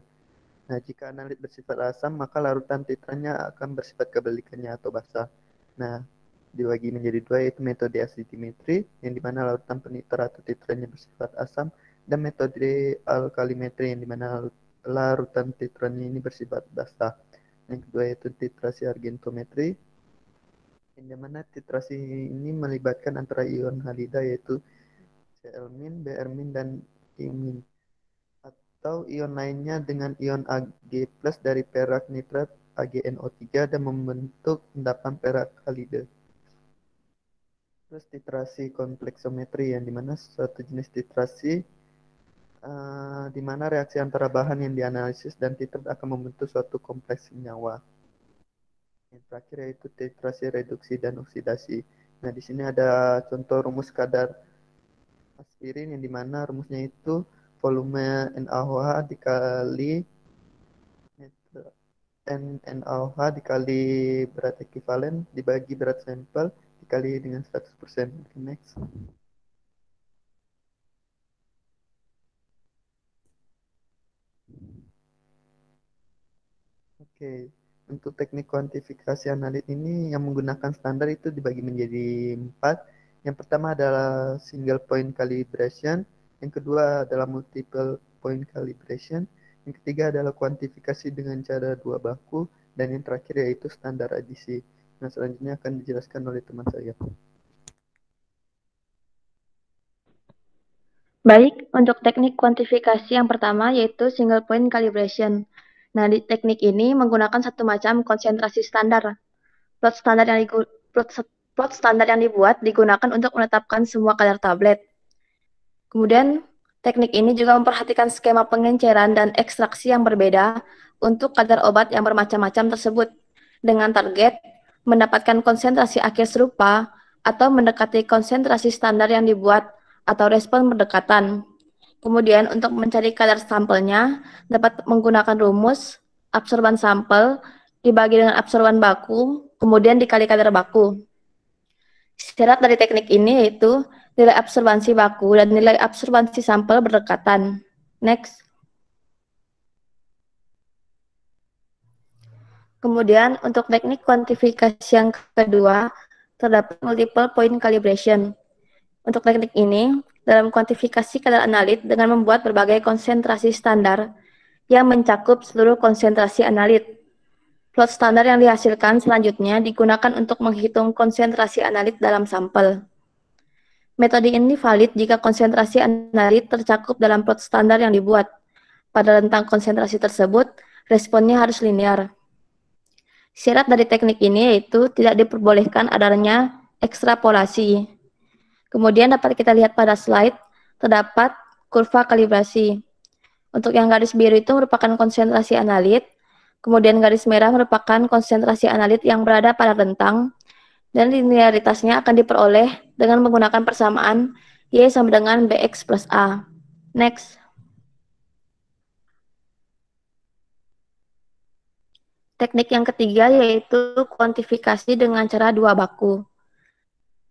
Nah, jika analit bersifat asam, maka larutan titranya akan bersifat kebalikannya atau basa. Nah, dibagi menjadi dua, yaitu metode acidimetri, yang dimana larutan penitra atau titranya bersifat asam, dan metode alkalimetri, yang dimana larutan titranya ini bersifat basa. Yang kedua yaitu titrasi argentometri, yang mana titrasi ini melibatkan antara ion halida yaitu Cl-, Br-, dan I-, atau ion lainnya dengan ion Ag+ dari perak nitrat AgNO3 dan membentuk endapan perak halida. Terus titrasi kompleksometri, yang dimana suatu jenis titrasi di mana reaksi antara bahan yang dianalisis dan titrat akan membentuk suatu kompleks senyawa. Yang terakhir yaitu titrasi reduksi dan oksidasi. Nah, di sini ada contoh rumus kadar aspirin, yang dimana rumusnya itu volume NaOH dikali NaOH dikali berat ekuivalen dibagi berat sampel dikali dengan 100%. Next. Oke, untuk teknik kuantifikasi analit ini yang menggunakan standar itu dibagi menjadi 4. Yang pertama adalah single point calibration, yang kedua adalah multiple point calibration, yang ketiga adalah kuantifikasi dengan cara dua baku, dan yang terakhir yaitu standar adisi. Nah, selanjutnya akan dijelaskan oleh teman saya.
Baik, untuk teknik kuantifikasi yang pertama yaitu single point calibration. Nah, di teknik ini menggunakan satu macam konsentrasi standar. Plot standar yang dibuat digunakan untuk menetapkan semua kadar tablet. Kemudian, teknik ini juga memperhatikan skema pengenceran dan ekstraksi yang berbeda untuk kadar obat yang bermacam-macam tersebut, dengan target mendapatkan konsentrasi akhir serupa atau mendekati konsentrasi standar yang dibuat atau respon berdekatan. Kemudian untuk mencari kadar sampelnya dapat menggunakan rumus absorban sampel dibagi dengan absorban baku, kemudian dikali kadar baku. Syarat dari teknik ini yaitu nilai absorbansi baku dan nilai absorbansi sampel berdekatan. Next. Kemudian untuk teknik kuantifikasi yang kedua terdapat multiple point calibration. Untuk teknik ini, dalam kuantifikasi kadar analit dengan membuat berbagai konsentrasi standar yang mencakup seluruh konsentrasi analit. Plot standar yang dihasilkan selanjutnya digunakan untuk menghitung konsentrasi analit dalam sampel. Metode ini valid jika konsentrasi analit tercakup dalam plot standar yang dibuat. Pada rentang konsentrasi tersebut, responnya harus linear. Syarat dari teknik ini yaitu tidak diperbolehkan adanya ekstrapolasi. Kemudian dapat kita lihat pada slide, terdapat kurva kalibrasi. Untuk yang garis biru itu merupakan konsentrasi analit, kemudian garis merah merupakan konsentrasi analit yang berada pada rentang, dan linearitasnya akan diperoleh dengan menggunakan persamaan Y sama dengan Bx plus A. Next. Teknik yang ketiga yaitu kuantifikasi dengan cara dua baku.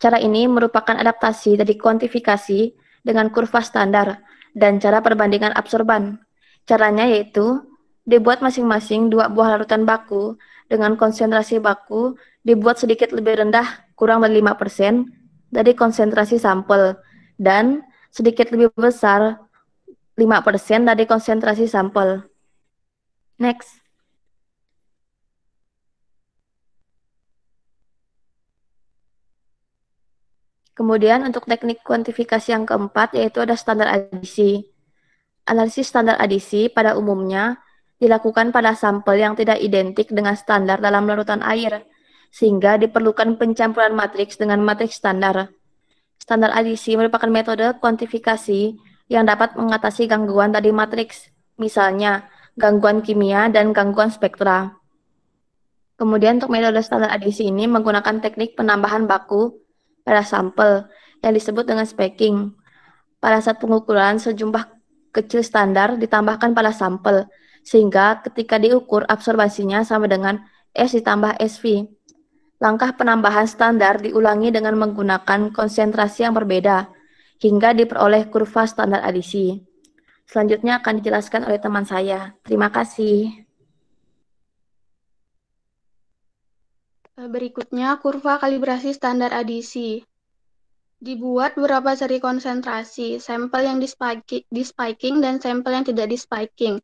Cara ini merupakan adaptasi dari kuantifikasi dengan kurva standar dan cara perbandingan absorban. Caranya yaitu dibuat masing-masing dua buah larutan baku dengan konsentrasi baku dibuat sedikit lebih rendah kurang dari 5% dari konsentrasi sampel dan sedikit lebih besar 5% dari konsentrasi sampel. Next. Kemudian untuk teknik kuantifikasi yang keempat yaitu ada standar adisi. Analisis standar adisi pada umumnya dilakukan pada sampel yang tidak identik dengan standar dalam larutan air, sehingga diperlukan pencampuran matriks dengan matriks standar. Standar adisi merupakan metode kuantifikasi yang dapat mengatasi gangguan tadi matriks, misalnya gangguan kimia dan gangguan spektra. Kemudian untuk metode standar adisi ini menggunakan teknik penambahan baku pada sampel yang disebut dengan spacking. Pada saat pengukuran, sejumlah kecil standar ditambahkan pada sampel, sehingga ketika diukur absorbansinya sama dengan S ditambah SV. Langkah penambahan standar diulangi dengan menggunakan konsentrasi yang berbeda, hingga diperoleh kurva standar adisi. Selanjutnya akan dijelaskan oleh teman saya. Terima kasih.
Berikutnya, kurva kalibrasi standar adisi. Dibuat beberapa seri konsentrasi, sampel yang di spiking dan sampel yang tidak di spiking.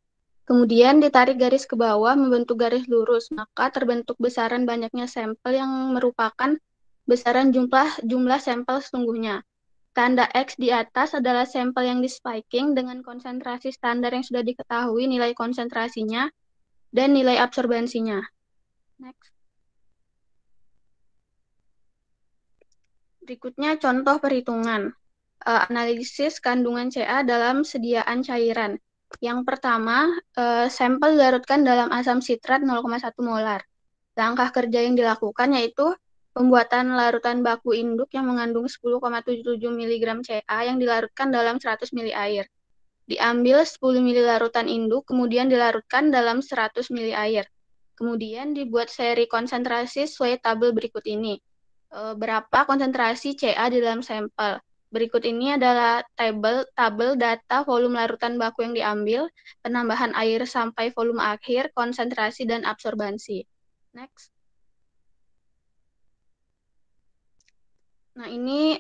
Kemudian ditarik garis ke bawah membentuk garis lurus, maka terbentuk besaran banyaknya sampel yang merupakan besaran jumlah sampel sesungguhnya. Tanda X di atas adalah sampel yang di spiking dengan konsentrasi standar yang sudah diketahui nilai konsentrasinya dan nilai absorbansinya. Next. Berikutnya contoh perhitungan. Analisis kandungan Ca dalam sediaan cairan. Yang pertama, sampel dilarutkan dalam asam sitrat 0,1 molar. Langkah kerja yang dilakukan yaitu pembuatan larutan baku induk yang mengandung 10,77 mg Ca yang dilarutkan dalam 100 ml air. Diambil 10 ml larutan induk, kemudian dilarutkan dalam 100 ml air. Kemudian dibuat seri konsentrasi sesuai tabel berikut ini. Berapa konsentrasi Ca di dalam sampel. Berikut ini adalah tabel data volume larutan baku yang diambil, penambahan air sampai volume akhir, konsentrasi, dan absorbansi. Next. Nah, ini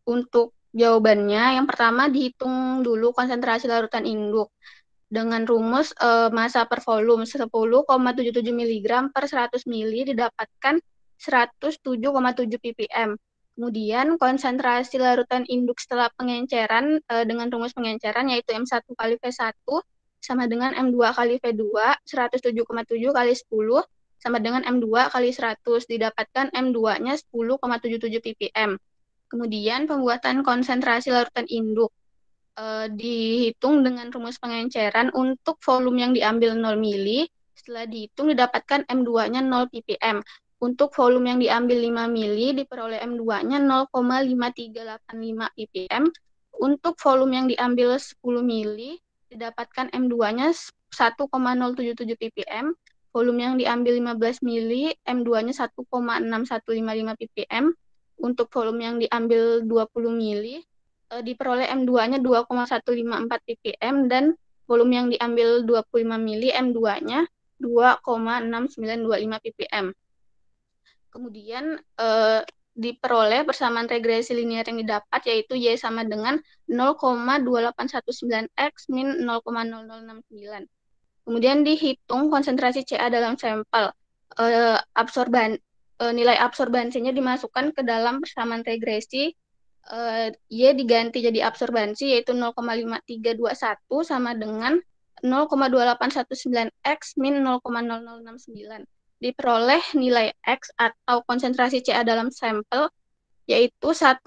untuk jawabannya. Yang pertama, dihitung dulu konsentrasi larutan induk. Dengan rumus massa per volume 10,77 mg per 100 ml didapatkan 107,7 ppm. Kemudian konsentrasi larutan induk setelah pengenceran dengan rumus pengenceran yaitu M1 kali V1 sama dengan M2 kali V2, 107,7 kali 10 sama dengan M2 kali 100, didapatkan M2-nya 10,77 ppm. Kemudian pembuatan konsentrasi larutan induk dihitung dengan rumus pengenceran untuk volume yang diambil 0 mili, setelah dihitung didapatkan M2-nya 0 ppm. Untuk volume yang diambil 5 mili diperoleh M2-nya 0,5385 ppm. Untuk volume yang diambil 10 mili didapatkan M2-nya 1,077 ppm. Volume yang diambil 15 mili M2-nya 1,6155 ppm. Untuk volume yang diambil 20 mili diperoleh M2-nya 2,154 ppm dan volume yang diambil 25 mili M2-nya 2,6925 ppm. Kemudian diperoleh persamaan regresi linear yang didapat yaitu Y sama dengan 0,2819X min 0,0069. Kemudian dihitung konsentrasi Ca dalam sampel. Nilai absorbansinya dimasukkan ke dalam persamaan regresi. Y diganti jadi absorbansi yaitu 0,5321 sama dengan 0,2819X min 0,0069. Diperoleh nilai X atau konsentrasi Ca dalam sampel yaitu 1,912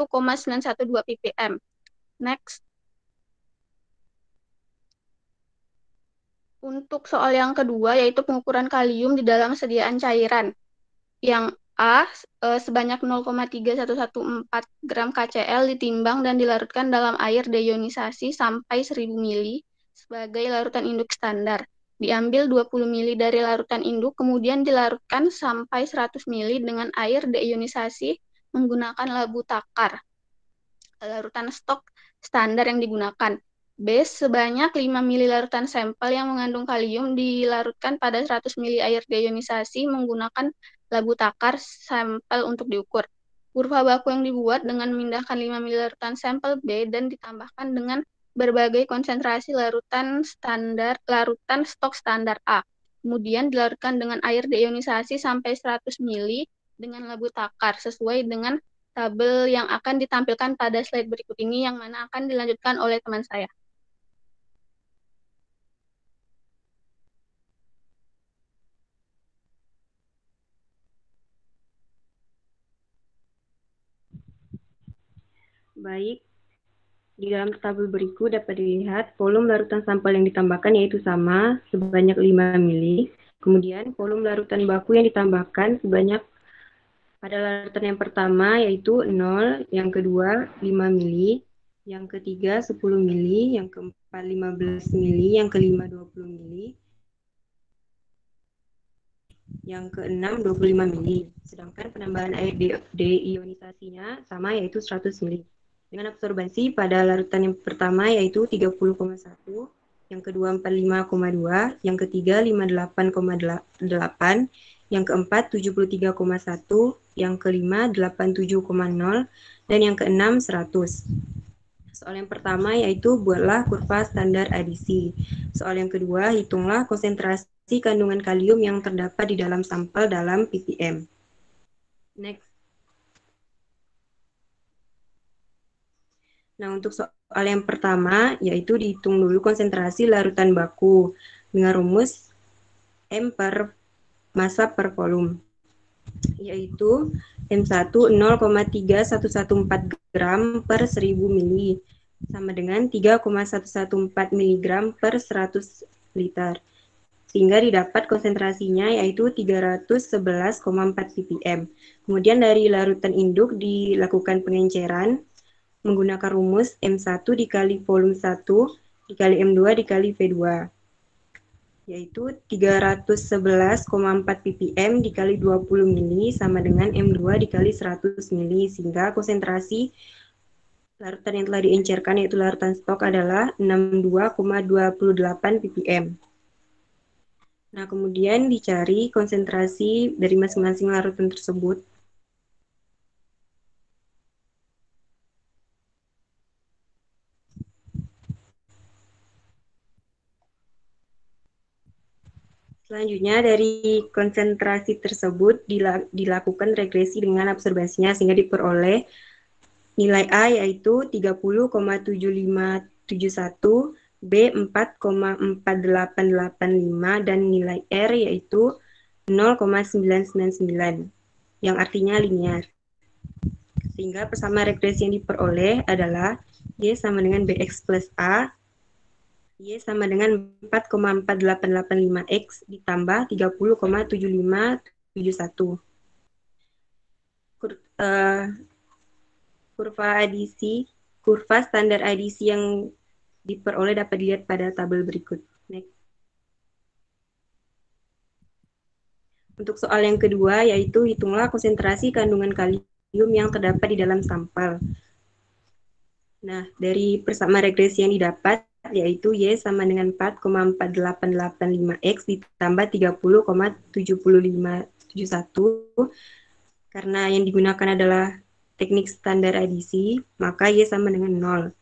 ppm. Next. Untuk soal yang kedua yaitu pengukuran kalium di dalam sediaan cairan. Yang A sebanyak 0,3114 gram KCl ditimbang dan dilarutkan dalam air deionisasi sampai 1000 mili sebagai larutan induk standar. Diambil 20 mili dari larutan induk, kemudian dilarutkan sampai 100 mili dengan air deionisasi menggunakan labu takar. Larutan stok standar yang digunakan. B. Sebanyak 5 mili larutan sampel yang mengandung kalium dilarutkan pada 100 mili air deionisasi menggunakan labu takar sampel untuk diukur. Kurva baku yang dibuat dengan memindahkan 5 mili larutan sampel B dan ditambahkan dengan berbagai konsentrasi larutan stok standar A. Kemudian dilarutkan dengan air deionisasi sampai 100 mili dengan labu takar sesuai dengan tabel yang akan ditampilkan pada slide berikut ini yang mana akan dilanjutkan oleh teman saya.
Baik, di dalam tabel berikut dapat dilihat volume larutan sampel yang ditambahkan yaitu sama sebanyak 5 mili. Kemudian volume larutan baku yang ditambahkan sebanyak pada larutan yang pertama yaitu 0, yang kedua 5 mili, yang ketiga 10 mili, yang keempat 15 mili, yang kelima 20 mili, yang keenam 25 mili. Sedangkan penambahan air deionisasinya sama yaitu 100 mili. Dengan absorbansi pada larutan yang pertama yaitu 30,1, yang kedua 45,2, yang ketiga 58,8, yang keempat 73,1, yang kelima 87,0, dan yang keenam 100. Soal yang pertama yaitu buatlah kurva standar adisi. Soal yang kedua, hitunglah konsentrasi kandungan kalium yang terdapat di dalam sampel dalam ppm. Next. Nah, untuk soal yang pertama yaitu dihitung dulu konsentrasi larutan baku dengan rumus M per massa per volume, yaitu M1 0,3114 gram per 1000 mili sama dengan 3,114 mg per 100 liter. Sehingga didapat konsentrasinya yaitu 311,4 ppm. Kemudian dari larutan induk dilakukan pengenceran menggunakan rumus M1 dikali volume 1 dikali M2 dikali V2, yaitu 311,4 ppm dikali 20 mili sama dengan M2 dikali 100 mili, sehingga konsentrasi larutan yang telah diencerkan yaitu larutan stok adalah 62,28 ppm. Nah, kemudian dicari konsentrasi dari masing-masing larutan tersebut. Selanjutnya dari konsentrasi tersebut dilakukan regresi dengan absorbasinya sehingga diperoleh nilai A yaitu 30,7571, B 4,4885 dan nilai R yaitu 0,999 yang artinya linear. Sehingga persama regresi yang diperoleh adalah Y sama dengan BX plus A, Y sama dengan 4,4885X ditambah 30,7571. Kurva standar adisi yang diperoleh dapat dilihat pada tabel berikut. Next. Untuk soal yang kedua yaitu hitunglah konsentrasi kandungan kalium yang terdapat di dalam sampel. Nah, dari persama regresi yang didapat yaitu Y sama dengan 4,4885X ditambah 30,7571. Karena yang digunakan adalah teknik standar adisi, maka Y sama dengan 0.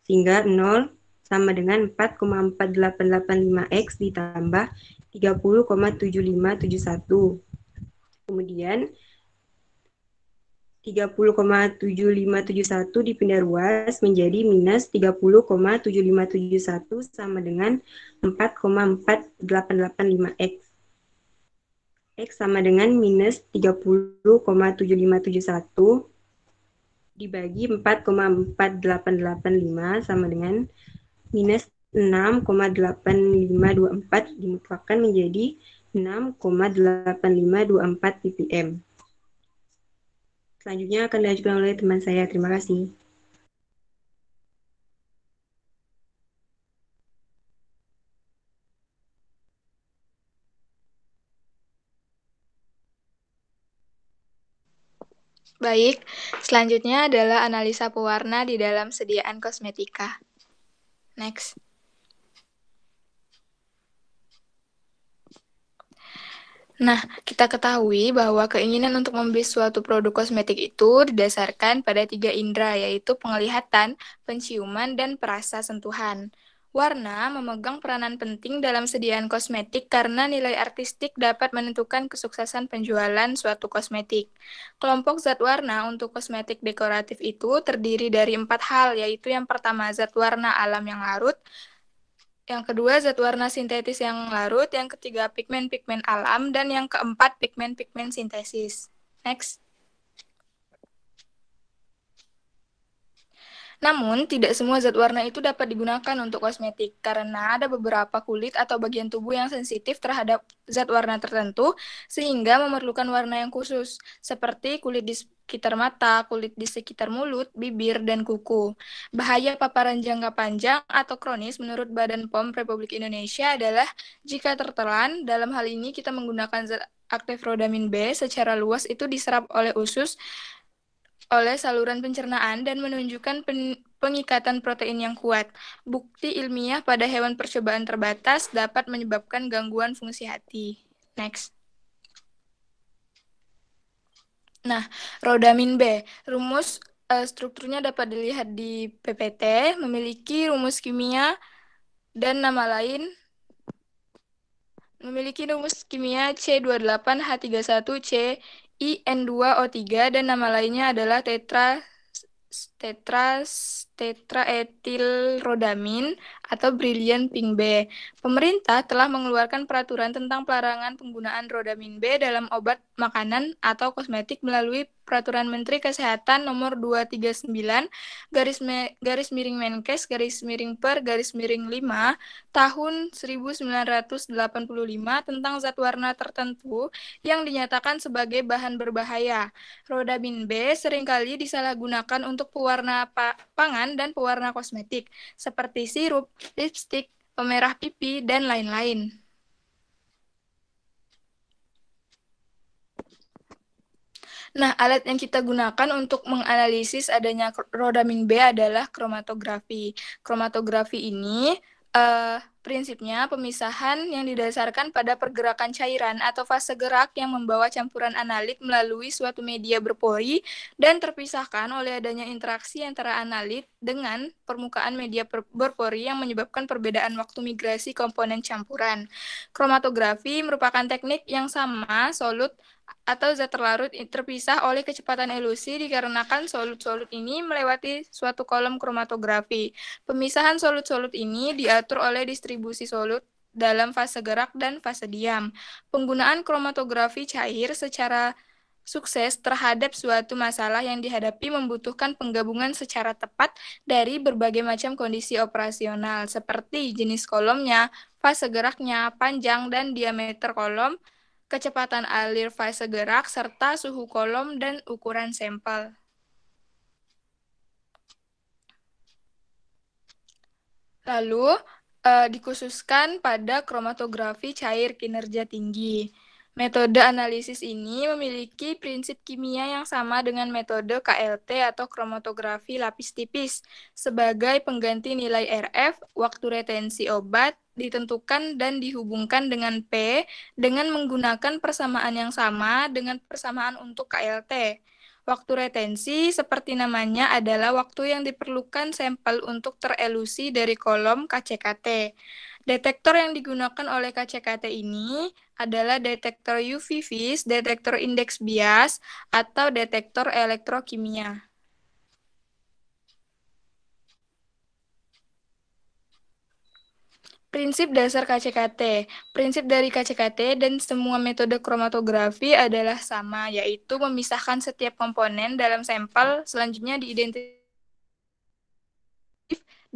Sehingga 0 sama dengan 4,4885X ditambah 30,7571. Kemudian 30,7571 dipindah ruas menjadi minus 30,7571 sama dengan 4,4885X. X sama dengan minus 30,7571 dibagi 4,4885 sama dengan minus 6,8524 dimutlakkan menjadi 6,8524 ppm. Selanjutnya akan dilanjutkan oleh teman saya. Terima kasih.
Baik, selanjutnya adalah analisa pewarna di dalam sediaan kosmetika. Next. Nah, kita ketahui bahwa keinginan untuk membeli suatu produk kosmetik itu didasarkan pada 3 indera, yaitu penglihatan, penciuman, dan perasa sentuhan. Warna memegang peranan penting dalam sediaan kosmetik karena nilai artistik dapat menentukan kesuksesan penjualan suatu kosmetik. Kelompok zat warna untuk kosmetik dekoratif itu terdiri dari 4 hal, yaitu yang pertama zat warna alam yang larut, yang kedua zat warna sintetis yang larut, yang ketiga pigmen-pigmen alam, dan yang keempat pigmen-pigmen sintesis. Next. Namun, tidak semua zat warna itu dapat digunakan untuk kosmetik, karena ada beberapa kulit atau bagian tubuh yang sensitif terhadap zat warna tertentu, sehingga memerlukan warna yang khusus, seperti kulit di sekitar mata, kulit di sekitar mulut, bibir, dan kuku. Bahaya paparan jangka panjang atau kronis menurut Badan POM Republik Indonesia adalah jika tertelan, dalam hal ini kita menggunakan zat aktif rodamin B secara luas itu diserap oleh usus, oleh saluran pencernaan dan menunjukkan pengikatan protein yang kuat. Bukti ilmiah pada hewan percobaan terbatas dapat menyebabkan gangguan fungsi hati. Next. Nah, rodamin B. Rumus strukturnya dapat dilihat di PPT, memiliki rumus kimia dan nama lain, memiliki rumus kimia C28H31CIN2O3 dan nama lainnya adalah tetraetilrodamin atau brilliant pink B. Pemerintah telah mengeluarkan peraturan tentang pelarangan penggunaan rodamin B dalam obat, makanan, atau kosmetik melalui Peraturan Menteri Kesehatan Nomor 239 garis miring Menkes garis miring per garis miring 5 tahun 1985 tentang zat warna tertentu yang dinyatakan sebagai bahan berbahaya. Rodamin B seringkali disalahgunakan untuk pewarna pangan dan pewarna kosmetik, seperti sirup, lipstik, pemerah pipi, dan lain-lain. Nah, alat yang kita gunakan untuk menganalisis adanya rodamin B adalah kromatografi. Kromatografi ini prinsipnya pemisahan yang didasarkan pada pergerakan cairan atau fase gerak yang membawa campuran analit melalui suatu media berpori dan terpisahkan oleh adanya interaksi antara analit dengan permukaan media berpori yang menyebabkan perbedaan waktu migrasi komponen campuran. Kromatografi merupakan teknik yang sama solut atau zat terlarut terpisah oleh kecepatan elusi dikarenakan solut-solut ini melewati suatu kolom kromatografi. Pemisahan solut-solut ini diatur oleh distribusi solut dalam fase gerak dan fase diam. Penggunaan kromatografi cair secara sukses terhadap suatu masalah yang dihadapi membutuhkan penggabungan secara tepat dari berbagai macam kondisi operasional, seperti jenis kolomnya, fase geraknya, panjang dan diameter kolom, kecepatan alir fase gerak, serta suhu kolom dan ukuran sampel. Lalu, dikhususkan pada kromatografi cair kinerja tinggi. Metode analisis ini memiliki prinsip kimia yang sama dengan metode KLT atau kromatografi lapis tipis. Sebagai pengganti nilai RF, waktu retensi obat ditentukan dan dihubungkan dengan P dengan menggunakan persamaan yang sama dengan persamaan untuk KLT. Waktu retensi, seperti namanya, adalah waktu yang diperlukan sampel untuk terelusi dari kolom KCKT. Detektor yang digunakan oleh KCKT ini adalah detektor UV vis, detektor indeks bias, atau detektor elektrokimia. Prinsip dasar KCKT. Prinsip dari KCKT dan semua metode kromatografi adalah sama, yaitu memisahkan setiap komponen dalam sampel, selanjutnya diidentifikasi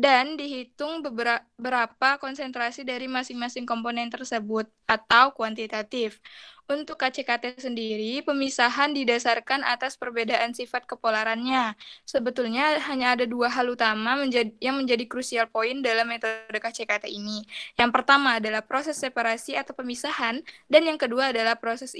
dan dihitung berapa konsentrasi dari masing-masing komponen tersebut atau kuantitatif. Untuk KCKT sendiri, pemisahan didasarkan atas perbedaan sifat kepolarannya. Sebetulnya hanya ada dua hal utama yang menjadi krusial poin dalam metode KCKT ini. Yang pertama adalah proses separasi atau pemisahan, dan yang kedua adalah proses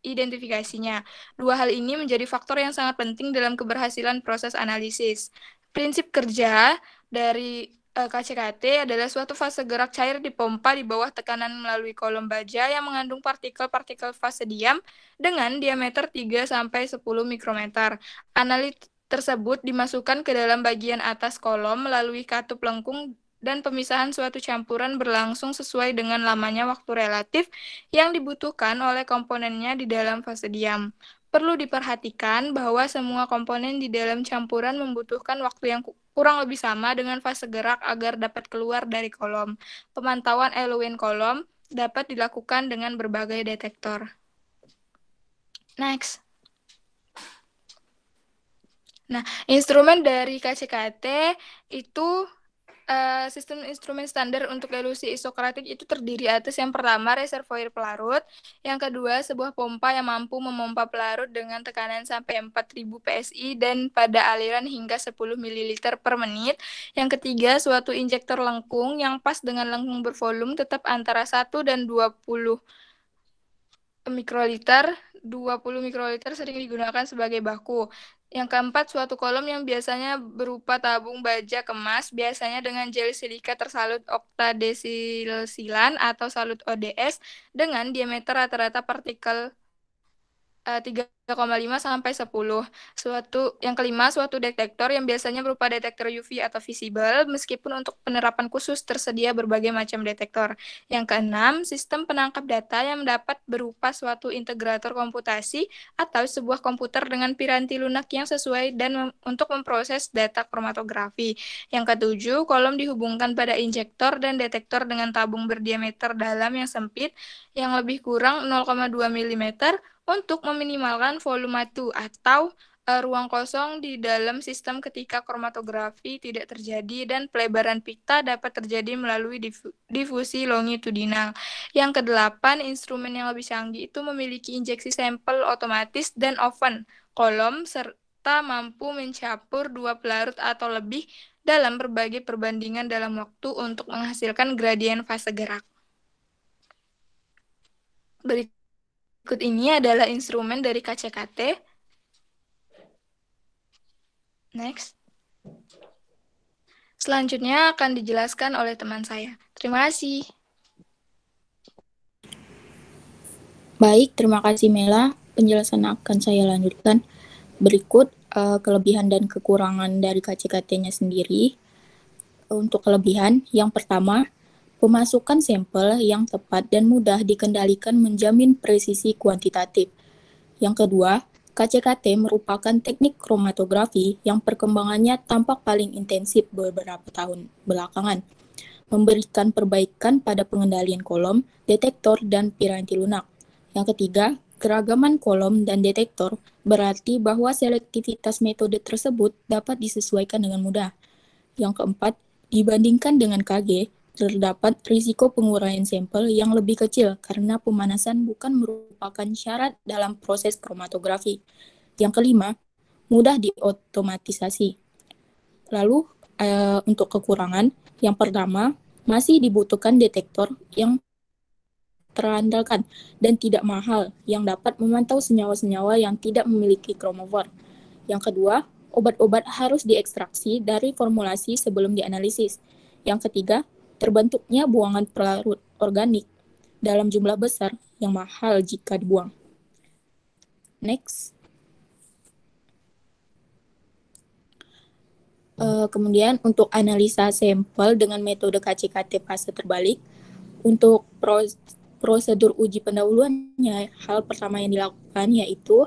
identifikasinya. Dua hal ini menjadi faktor yang sangat penting dalam keberhasilan proses analisis. Prinsip kerja dari KCKT adalah suatu fase gerak cair dipompa di bawah tekanan melalui kolom baja yang mengandung partikel-partikel fase diam dengan diameter 3-10 mikrometer. Analit tersebut dimasukkan ke dalam bagian atas kolom melalui katup lengkung dan pemisahan suatu campuran berlangsung sesuai dengan lamanya waktu relatif yang dibutuhkan oleh komponennya di dalam fase diam. Perlu diperhatikan bahwa semua komponen di dalam campuran membutuhkan waktu yang kurang lebih sama dengan fase gerak agar dapat keluar dari kolom. Pemantauan eluen kolom dapat dilakukan dengan berbagai detektor. Next. Nah, instrumen dari KCKT itu sistem instrumen standar untuk elusi isokratik itu terdiri atas yang pertama reservoir pelarut, yang kedua sebuah pompa yang mampu memompa pelarut dengan tekanan sampai 4000 PSI dan pada aliran hingga 10 ml per menit, yang ketiga suatu injektor lengkung yang pas dengan lengkung bervolume tetap antara 1 dan 20 mikroliter. 20 mikroliter sering digunakan sebagai baku. Yang keempat, suatu kolom yang biasanya berupa tabung baja kemas, biasanya dengan gel silika tersalut oktadesilsilan atau salut ODS dengan diameter rata-rata partikel 3,5 sampai 10. Yang kelima, suatu detektor yang biasanya berupa detektor UV atau visible, meskipun untuk penerapan khusus tersedia berbagai macam detektor. Yang keenam, sistem penangkap data yang dapat berupa suatu integrator komputasi atau sebuah komputer dengan piranti lunak yang sesuai dan untuk memproses data kromatografi. Yang ketujuh, kolom dihubungkan pada injektor dan detektor dengan tabung berdiameter dalam yang sempit yang lebih kurang 0,2 mm untuk meminimalkan volume atau ruang kosong di dalam sistem ketika kromatografi tidak terjadi dan pelebaran pita dapat terjadi melalui difusi longitudinal. Yang kedelapan, instrumen yang lebih canggih itu memiliki injeksi sampel otomatis dan oven kolom serta mampu mencampur 2 pelarut atau lebih dalam berbagai perbandingan dalam waktu untuk menghasilkan gradien fase gerak. Berikut ini adalah instrumen dari KCKT. Next. Selanjutnya akan dijelaskan oleh teman saya. Terima kasih.
Baik, terima kasih Mela. Penjelasan akan saya lanjutkan. Berikut kelebihan dan kekurangan dari KCKT-nya sendiri. Untuk kelebihan, yang pertama, pemasukan sampel yang tepat dan mudah dikendalikan menjamin presisi kuantitatif. Yang kedua, KCKT merupakan teknik kromatografi yang perkembangannya tampak paling intensif beberapa tahun belakangan, memberikan perbaikan pada pengendalian kolom, detektor, dan piranti lunak. Yang ketiga, keragaman kolom dan detektor berarti bahwa selektivitas metode tersebut dapat disesuaikan dengan mudah. Yang keempat, dibandingkan dengan KG, terdapat risiko penguraian sampel yang lebih kecil karena pemanasan bukan merupakan syarat dalam proses kromatografi. Yang kelima, mudah diotomatisasi. Lalu, untuk kekurangan, yang pertama, masih dibutuhkan detektor yang terandalkan dan tidak mahal yang dapat memantau senyawa-senyawa yang tidak memiliki kromofor. Yang kedua, obat-obat harus diekstraksi dari formulasi sebelum dianalisis. Yang ketiga, terbentuknya buangan pelarut organik dalam jumlah besar yang mahal jika dibuang. Next. Kemudian untuk analisa sampel dengan metode KCKT fase terbalik, untuk prosedur uji pendahuluannya, hal pertama yang dilakukan yaitu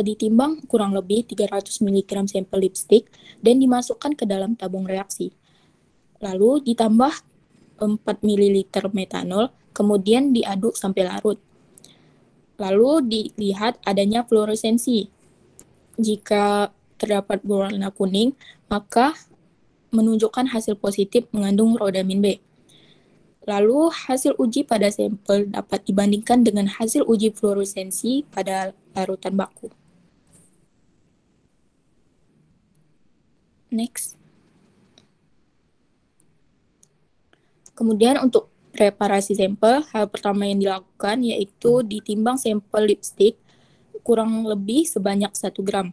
ditimbang kurang lebih 300 mg sampel lipstick dan dimasukkan ke dalam tabung reaksi. Lalu ditambah 4 ml metanol, kemudian diaduk sampai larut. Lalu dilihat adanya fluoresensi. Jika terdapat berwarna kuning, maka menunjukkan hasil positif mengandung rodamin B. Lalu hasil uji pada sampel dapat dibandingkan dengan hasil uji fluoresensi pada larutan baku. Next. Kemudian untuk preparasi sampel, hal pertama yang dilakukan yaitu ditimbang sampel lipstick kurang lebih sebanyak 1 gram.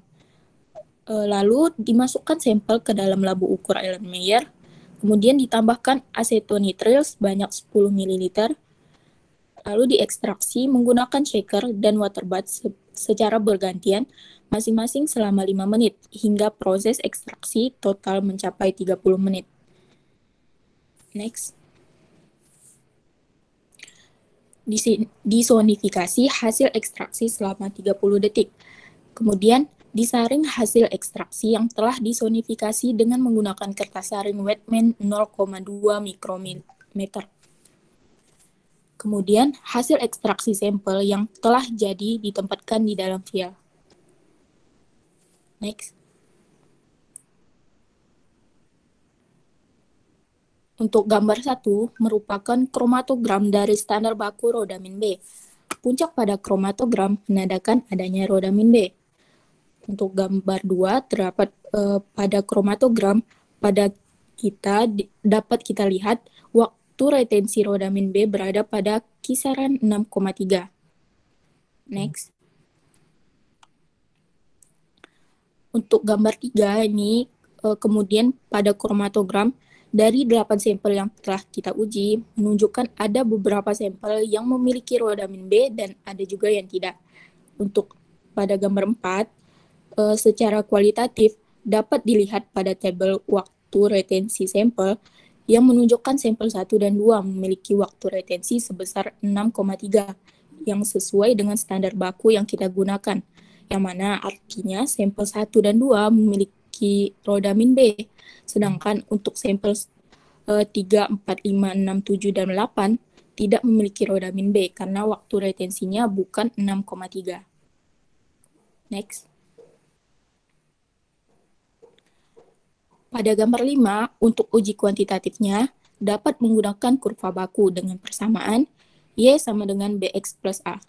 Lalu dimasukkan sampel ke dalam labu ukur Erlenmeyer, kemudian ditambahkan asetonitril sebanyak 10 ml, lalu diekstraksi menggunakan shaker dan water bath secara bergantian masing-masing selama 5 menit hingga proses ekstraksi total mencapai 30 menit. Next. Disonifikasi hasil ekstraksi selama 30 detik. Kemudian disaring hasil ekstraksi yang telah disonifikasi dengan menggunakan kertas saring Wetman 0,2 mikrometer. Kemudian hasil ekstraksi sampel yang telah jadi ditempatkan di dalam vial. Next. Untuk gambar 1 merupakan kromatogram dari standar baku rodamin B. Puncak pada kromatogram menandakan adanya rodamin B. Untuk gambar 2 terdapat pada kromatogram pada dapat kita lihat waktu retensi rodamin B berada pada kisaran 6,3. Next. Untuk gambar 3 ini kemudian pada kromatogram dari 8 sampel yang telah kita uji menunjukkan ada beberapa sampel yang memiliki rodamin B dan ada juga yang tidak. untuk pada gambar 4, secara kualitatif dapat dilihat pada tabel waktu retensi sampel yang menunjukkan sampel 1 dan 2 memiliki waktu retensi sebesar 6,3 yang sesuai dengan standar baku yang kita gunakan, yang mana artinya sampel 1 dan 2 memiliki rodamin B, sedangkan untuk sampel 3, 4, 5, 6, 7, dan 8 tidak memiliki rodamin B karena waktu retensinya bukan 6,3. Next. Pada gambar 5, untuk uji kuantitatifnya, dapat menggunakan kurva baku dengan persamaan Y sama dengan BX plus A.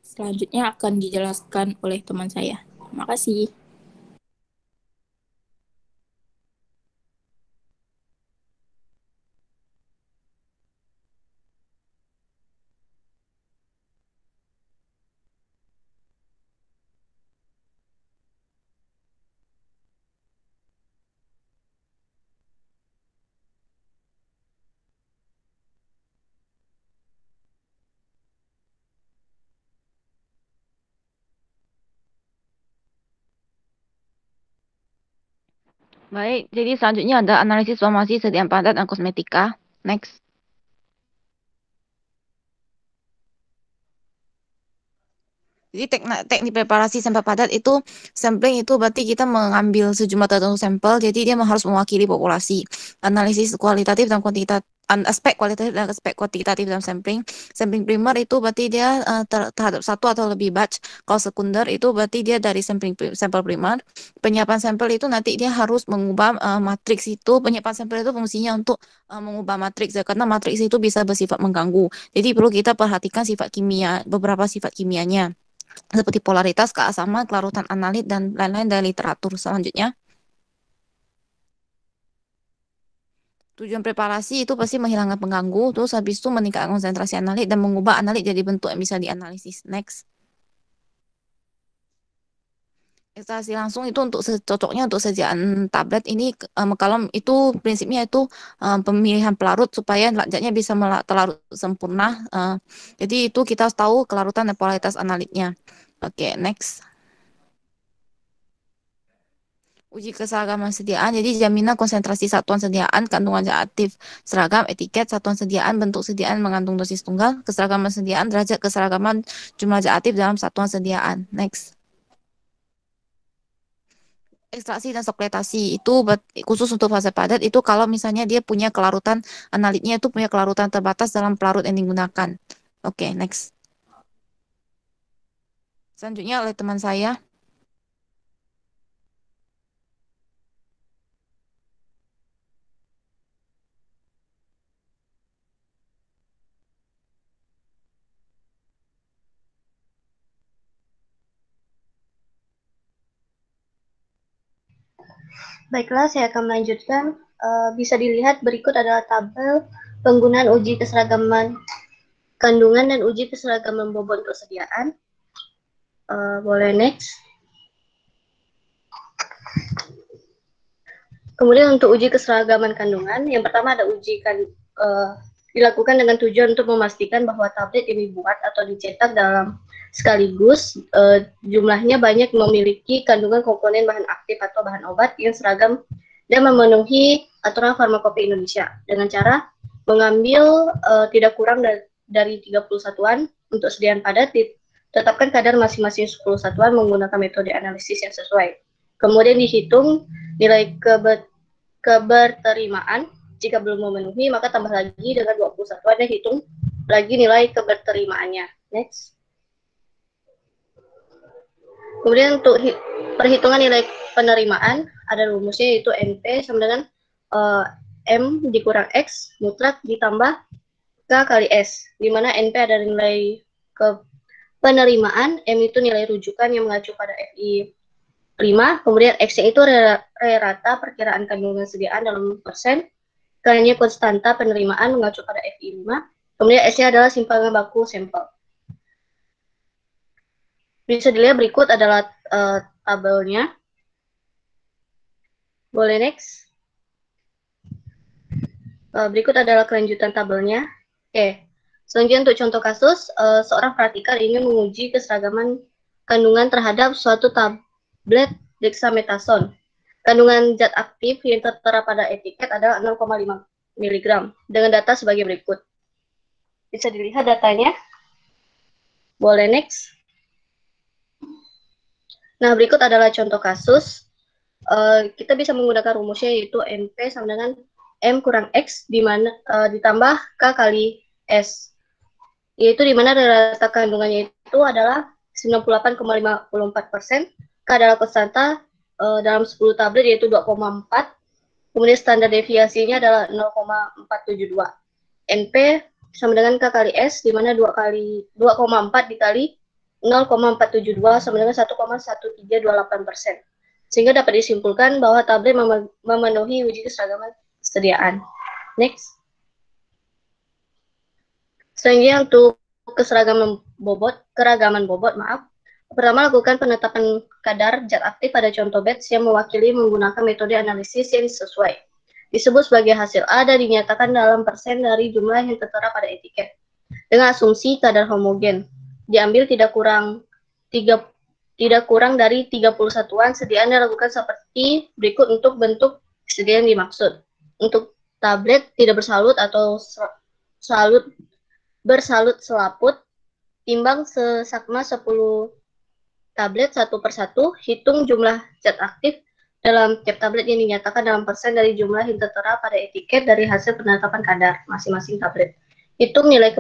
Selanjutnya akan dijelaskan oleh teman saya. Terima kasih.
Baik, jadi selanjutnya ada analisis formasi sediaan padat dan kosmetika. Next. Jadi teknik preparasi sampel padat itu, sampling itu berarti kita mengambil sejumlah tertentu sampel, jadi dia harus mewakili populasi. Analisis kualitatif dan kuantitatif, aspek kualitatif dan aspek kuantitatif dalam sampling. Sampling primer itu berarti dia terhadap satu atau lebih batch. Kalau sekunder itu berarti dia dari sampel primer. Penyiapan sampel itu nanti dia harus mengubah matriks itu. Penyiapan sampel itu fungsinya untuk mengubah matriks ya, karena matriks itu bisa bersifat mengganggu. Jadi perlu kita perhatikan sifat kimia, beberapa sifat kimianya, seperti polaritas, keasaman, kelarutan analit, dan lain-lain dari literatur. Selanjutnya, tujuan preparasi itu pasti menghilangkan pengganggu, terus habis itu meningkatkan konsentrasi analit dan mengubah analit jadi bentuk yang bisa dianalisis. Next. Ekstraksi langsung itu untuk cocoknya untuk sediaan tablet ini, kalau itu prinsipnya itu pemilihan pelarut supaya zatnya bisa terlarut sempurna. Jadi itu kita harus tahu kelarutan dan polaritas analitnya. Oke, next. Uji keseragaman sediaan, jadi jaminan konsentrasi satuan sediaan, kandungan zat aktif seragam, etiket, satuan sediaan, bentuk sediaan mengandung dosis tunggal, keseragaman sediaan, derajat keseragaman jumlah zat aktif dalam satuan sediaan. Next. Ekstraksi dan sekretasi itu khusus untuk fase padat itu kalau misalnya dia punya kelarutan analitnya itu punya kelarutan terbatas dalam pelarut yang digunakan. Oke, next. Selanjutnya oleh teman saya.
Baiklah, saya akan melanjutkan. Bisa dilihat berikut adalah tabel penggunaan uji keseragaman kandungan dan uji keseragaman bobot untuk sediaan. Boleh next. Kemudian untuk uji keseragaman kandungan, yang pertama ada uji dilakukan dengan tujuan untuk memastikan bahwa tablet yang dibuat atau dicetak dalam sekaligus jumlahnya banyak memiliki kandungan komponen bahan aktif atau bahan obat yang seragam dan memenuhi aturan farmakope Indonesia dengan cara mengambil tidak kurang dari 30 satuan untuk sediaan padat, ditetapkan kadar masing-masing 10 satuan menggunakan metode analisis yang sesuai. Kemudian dihitung nilai keberterimaan. Jika belum memenuhi, maka tambah lagi dengan 20 satuan dan hitung lagi nilai keberterimaannya. Next. Kemudian untuk perhitungan nilai penerimaan, ada rumusnya yaitu NP sama dengan M dikurang X mutlak ditambah K kali S, di mana NP ada nilai penerimaan, M itu nilai rujukan yang mengacu pada FI 5, kemudian X-nya itu rata perkiraan kandungan sediaan dalam persen, K-nya konstanta penerimaan mengacu pada FI 5, kemudian S-nya adalah simpangan baku sampel. Bisa dilihat berikut adalah tabelnya. Boleh next. Berikut adalah kelanjutan tabelnya. Oke,
Selanjutnya untuk contoh kasus, seorang praktikal ingin menguji keseragaman kandungan terhadap suatu tablet dexamethasone. Kandungan zat aktif yang tertera pada etiket adalah 0,5 mg dengan data sebagai berikut. Bisa dilihat datanya. Boleh next. Nah, berikut adalah contoh kasus. Kita bisa menggunakan rumusnya yaitu MP sama dengan M kurang X di mana ditambah K kali S. Yaitu di mana rata kandungannya itu adalah 98,54%, K adalah konstanta dalam 10 tablet yaitu 2,4, kemudian standar deviasinya adalah 0,472. NP sama dengan K kali S, di mana 2,4 dikali 0,472 sama dengan 1,1328%. Sehingga dapat disimpulkan bahwa tablet memenuhi uji keseragaman kesediaan. Next. Selanjutnya untuk keragaman bobot, Pertama, lakukan penetapan kadar zat aktif pada contoh batch yang mewakili menggunakan metode analisis yang sesuai. Disebut sebagai hasil A dan dinyatakan dalam persen dari jumlah yang tertera pada etiket. Dengan asumsi kadar homogen. Diambil tidak kurang dari 30 satuan, sediaan dilakukan seperti berikut untuk bentuk kesediaan dimaksud. Untuk tablet tidak bersalut atau bersalut selaput, timbang sesakma 10 tablet satu persatu, hitung jumlah zat aktif dalam tiap tablet yang dinyatakan dalam persen dari jumlah yang tertera pada etiket dari hasil penetapan kadar masing-masing tablet. Hitung nilai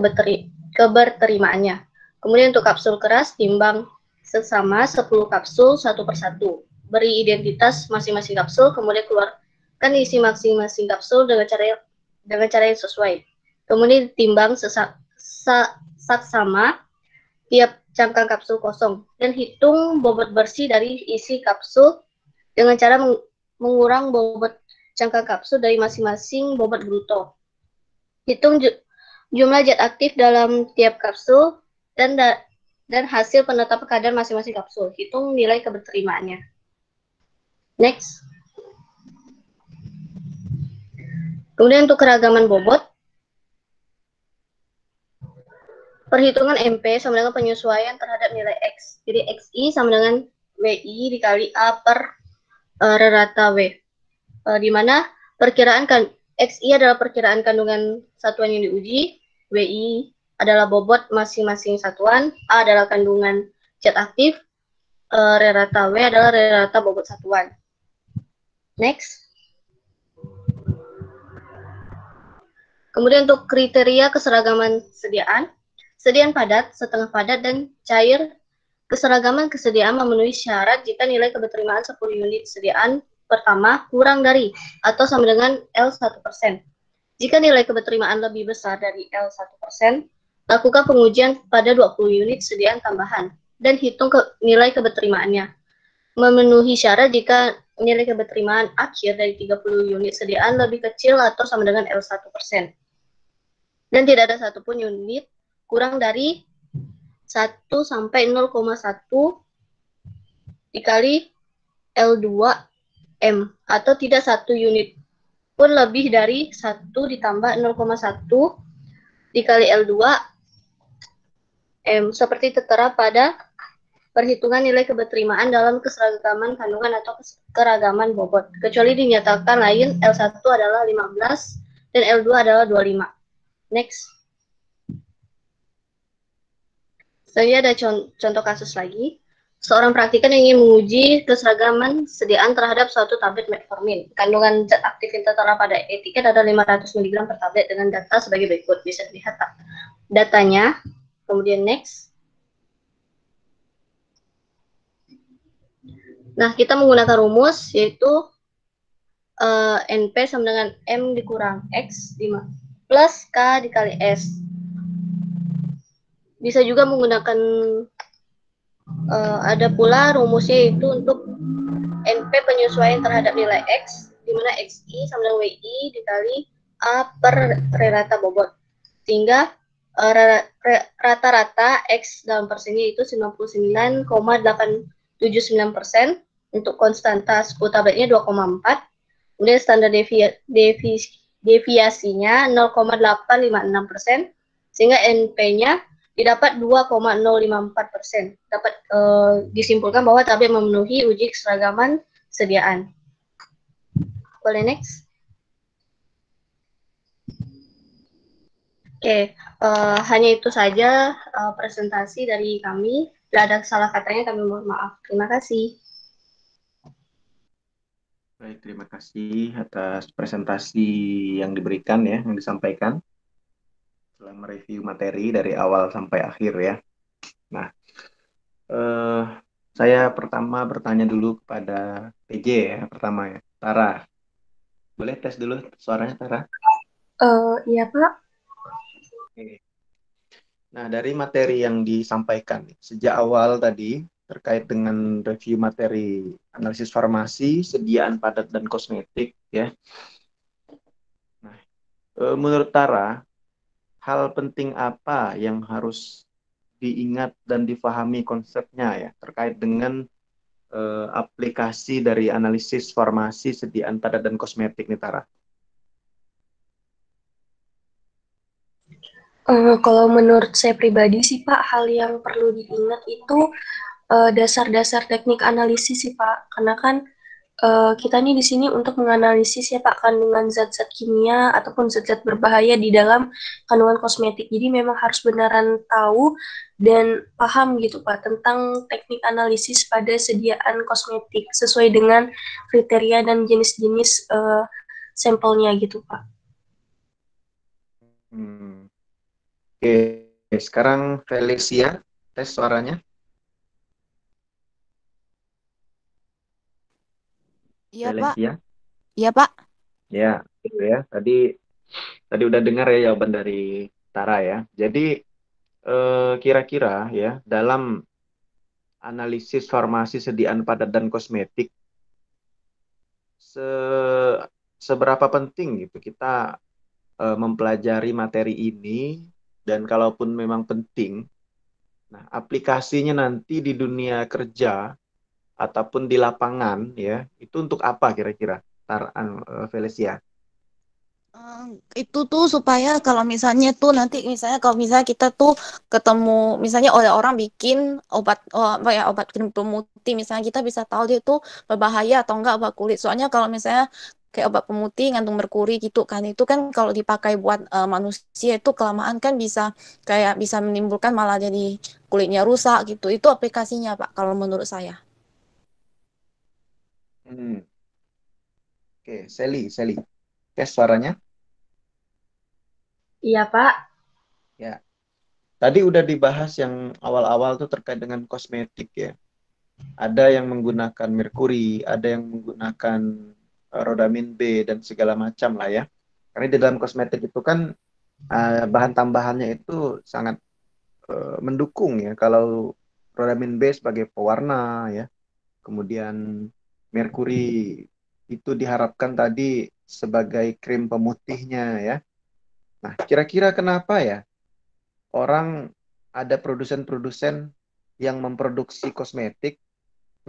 keberterimaannya. Kemudian untuk kapsul keras, timbang sesama 10 kapsul satu persatu. Beri identitas masing-masing kapsul, kemudian keluarkan isi masing-masing kapsul dengan cara yang sesuai. Kemudian timbang saksama tiap cangkang kapsul kosong dan hitung bobot bersih dari isi kapsul dengan cara mengurang bobot cangkang kapsul dari masing-masing bobot bruto. Hitung jumlah zat aktif dalam tiap kapsul dan hasil penetapan kadar masing-masing kapsul. Hitung nilai keberterimaannya. Next. Kemudian untuk keragaman bobot, perhitungan MP sama dengan penyesuaian terhadap nilai X. Jadi XI sama dengan WI dikali A per rata W. Di mana XI adalah perkiraan kandungan satuan yang diuji, WI adalah bobot masing-masing satuan, A adalah kandungan zat aktif, rata W adalah rata bobot satuan. Next. Kemudian untuk kriteria keseragaman sediaan, sediaan padat, setengah padat, dan cair. Keseragaman kesediaan memenuhi syarat jika nilai keberterimaan 10 unit sediaan pertama kurang dari atau sama dengan L1%. Jika nilai keberterimaan lebih besar dari L1%, lakukan pengujian pada 20 unit sediaan tambahan dan hitung nilai keberterimaannya. Memenuhi syarat jika nilai keberterimaan akhir dari 30 unit sediaan lebih kecil atau sama dengan L1%. Dan tidak ada satupun unit kurang dari 1 sampai 0,1 dikali L2M atau tidak 1 unit pun lebih dari 1 ditambah 0,1 dikali L2M seperti tertera pada perhitungan nilai keberterimaan dalam keseragaman kandungan atau keragaman bobot, kecuali dinyatakan lain L1 adalah 15 dan L2 adalah 25. Next. Selanjutnya ada contoh kasus lagi. Seorang praktikan yang ingin menguji keseragaman sediaan terhadap suatu tablet metformin. Kandungan zat aktif yang tertera pada etiket ada 500 mg per tablet dengan data sebagai berikut. Bisa dilihat datanya. Kemudian next. Nah, kita menggunakan rumus yaitu NP sama dengan M dikurang X plus K dikali S. Bisa juga menggunakan ada pula rumusnya yaitu untuk NP penyesuaian terhadap nilai X, di mana XI sama dengan WI dikali A per rata bobot. Sehingga rata-rata X dalam persennya itu 99,879%, untuk konstanta 10 tabletnya 2,4, kemudian standar deviasinya 0,856%,
sehingga NP-nya didapat 2,054%. Dapat disimpulkan bahwa tablet memenuhi uji keseragaman sediaan. Boleh next? Oke, hanya itu saja presentasi dari kami. Bila ada salah katanya kami mohon maaf. Terima kasih.
Baik, terima kasih atas presentasi yang diberikan ya, yang disampaikan setelah mereview materi dari awal sampai akhir ya. Nah, saya pertama bertanya dulu kepada PJ ya, pertama ya, Tara. Boleh tes dulu suaranya, Tara?
Iya, Pak.
Oke. Nah, dari materi yang disampaikan sejak awal tadi terkait dengan review materi analisis farmasi, sediaan padat dan kosmetik ya. Nah, menurut Tara, hal penting apa yang harus diingat dan difahami konsepnya ya terkait dengan aplikasi dari analisis farmasi, sediaan padat dan kosmetik nih, Tara?
Kalau menurut saya pribadi sih Pak, hal yang perlu diingat itu dasar-dasar teknik analisis sih Pak, karena kan kita nih di sini untuk menganalisis ya Pak kandungan zat-zat kimia ataupun zat-zat berbahaya di dalam kandungan kosmetik. Jadi memang harus beneran tahu dan paham gitu Pak tentang teknik analisis pada sediaan kosmetik sesuai dengan kriteria dan jenis-jenis sampelnya gitu Pak.
Oke, sekarang Felicia, tes suaranya.
Iya, Pak.
Felicia.
Iya, Pak.
Ya, gitu ya. Tadi udah dengar ya jawaban dari Tara ya. Jadi kira-kira ya dalam analisis farmasi, sediaan padat dan kosmetik seberapa penting gitu kita mempelajari materi ini, dan kalaupun memang penting, nah aplikasinya nanti di dunia kerja ataupun di lapangan ya, itu untuk apa kira-kira, Felicia?
Itu tuh supaya kalau misalnya tuh nanti misalnya kalau misalnya kita tuh ketemu misalnya oleh orang bikin obat obat krim pemutih, misalnya kita bisa tahu dia tuh berbahaya atau enggak buat kulit. Soalnya kalau misalnya kayak obat pemutih ngandung merkuri gitu kan, itu kan kalau dipakai buat manusia itu kelamaan kan bisa kayak bisa menimbulkan malah jadi kulitnya rusak gitu. Itu aplikasinya Pak kalau menurut saya.
Oke, Sally, tes suaranya.
Iya Pak.
Ya, tadi udah dibahas yang awal-awal tuh terkait dengan kosmetik ya. Ada yang menggunakan merkuri, ada yang menggunakan rodamin B dan segala macam lah ya. Karena di dalam kosmetik itu kan bahan tambahannya itu sangat mendukung ya. Kalau rodamin B sebagai pewarna ya, kemudian merkuri itu diharapkan tadi sebagai krim pemutihnya ya. Nah, kira-kira kenapa ya orang ada produsen-produsen yang memproduksi kosmetik